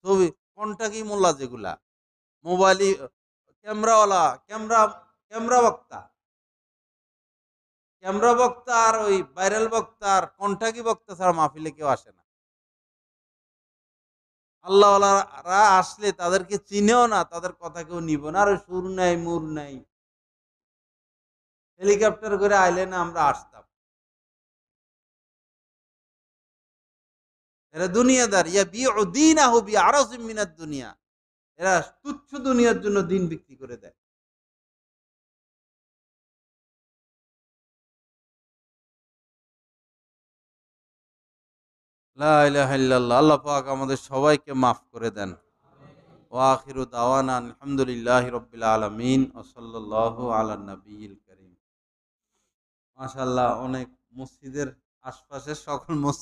ছবি কন্টাকি মোল্লা যেগুলা মোবাইলি ক্যামেরাওয়ালা, ক্যামেরা বক্তা, ক্যামেরা বক্তা আর ওই ভাইরাল বক্তা আর কন্টাকি বক্তা ছাড়া মাহফিলে কেউ আসে না। আল্লাহওয়ালারা আসলে তাদেরকে চিনেও না, তাদের কথা কেউ নিব না। আর সুর নাই মুর নাই, হেলিকপ্টার করে আইলে না আমরা আসতাম। এরা দুনিয়াদার, ইয়া বিউ দীনাহু বিআরাযিম মিনাদ দুনিয়া। এরা তুচ্ছ দুনিয়ার জন্য দিন বিক্রি করে দেয়। লা ইলাহা ইল্লাল্লাহ। আল্লাহ পাক আমাদের সবাইকে মাফ করে দেন। ওয়া আখিরু দাওয়ানা আলহামদুলিল্লাহি রাব্বিল আলামিন ওয়া সাল্লাল্লাহু আলা নবিয়িল কারীম। মাশাআল্লাহ, অনেক মসজিদের আশপাশের সকল মসজিদ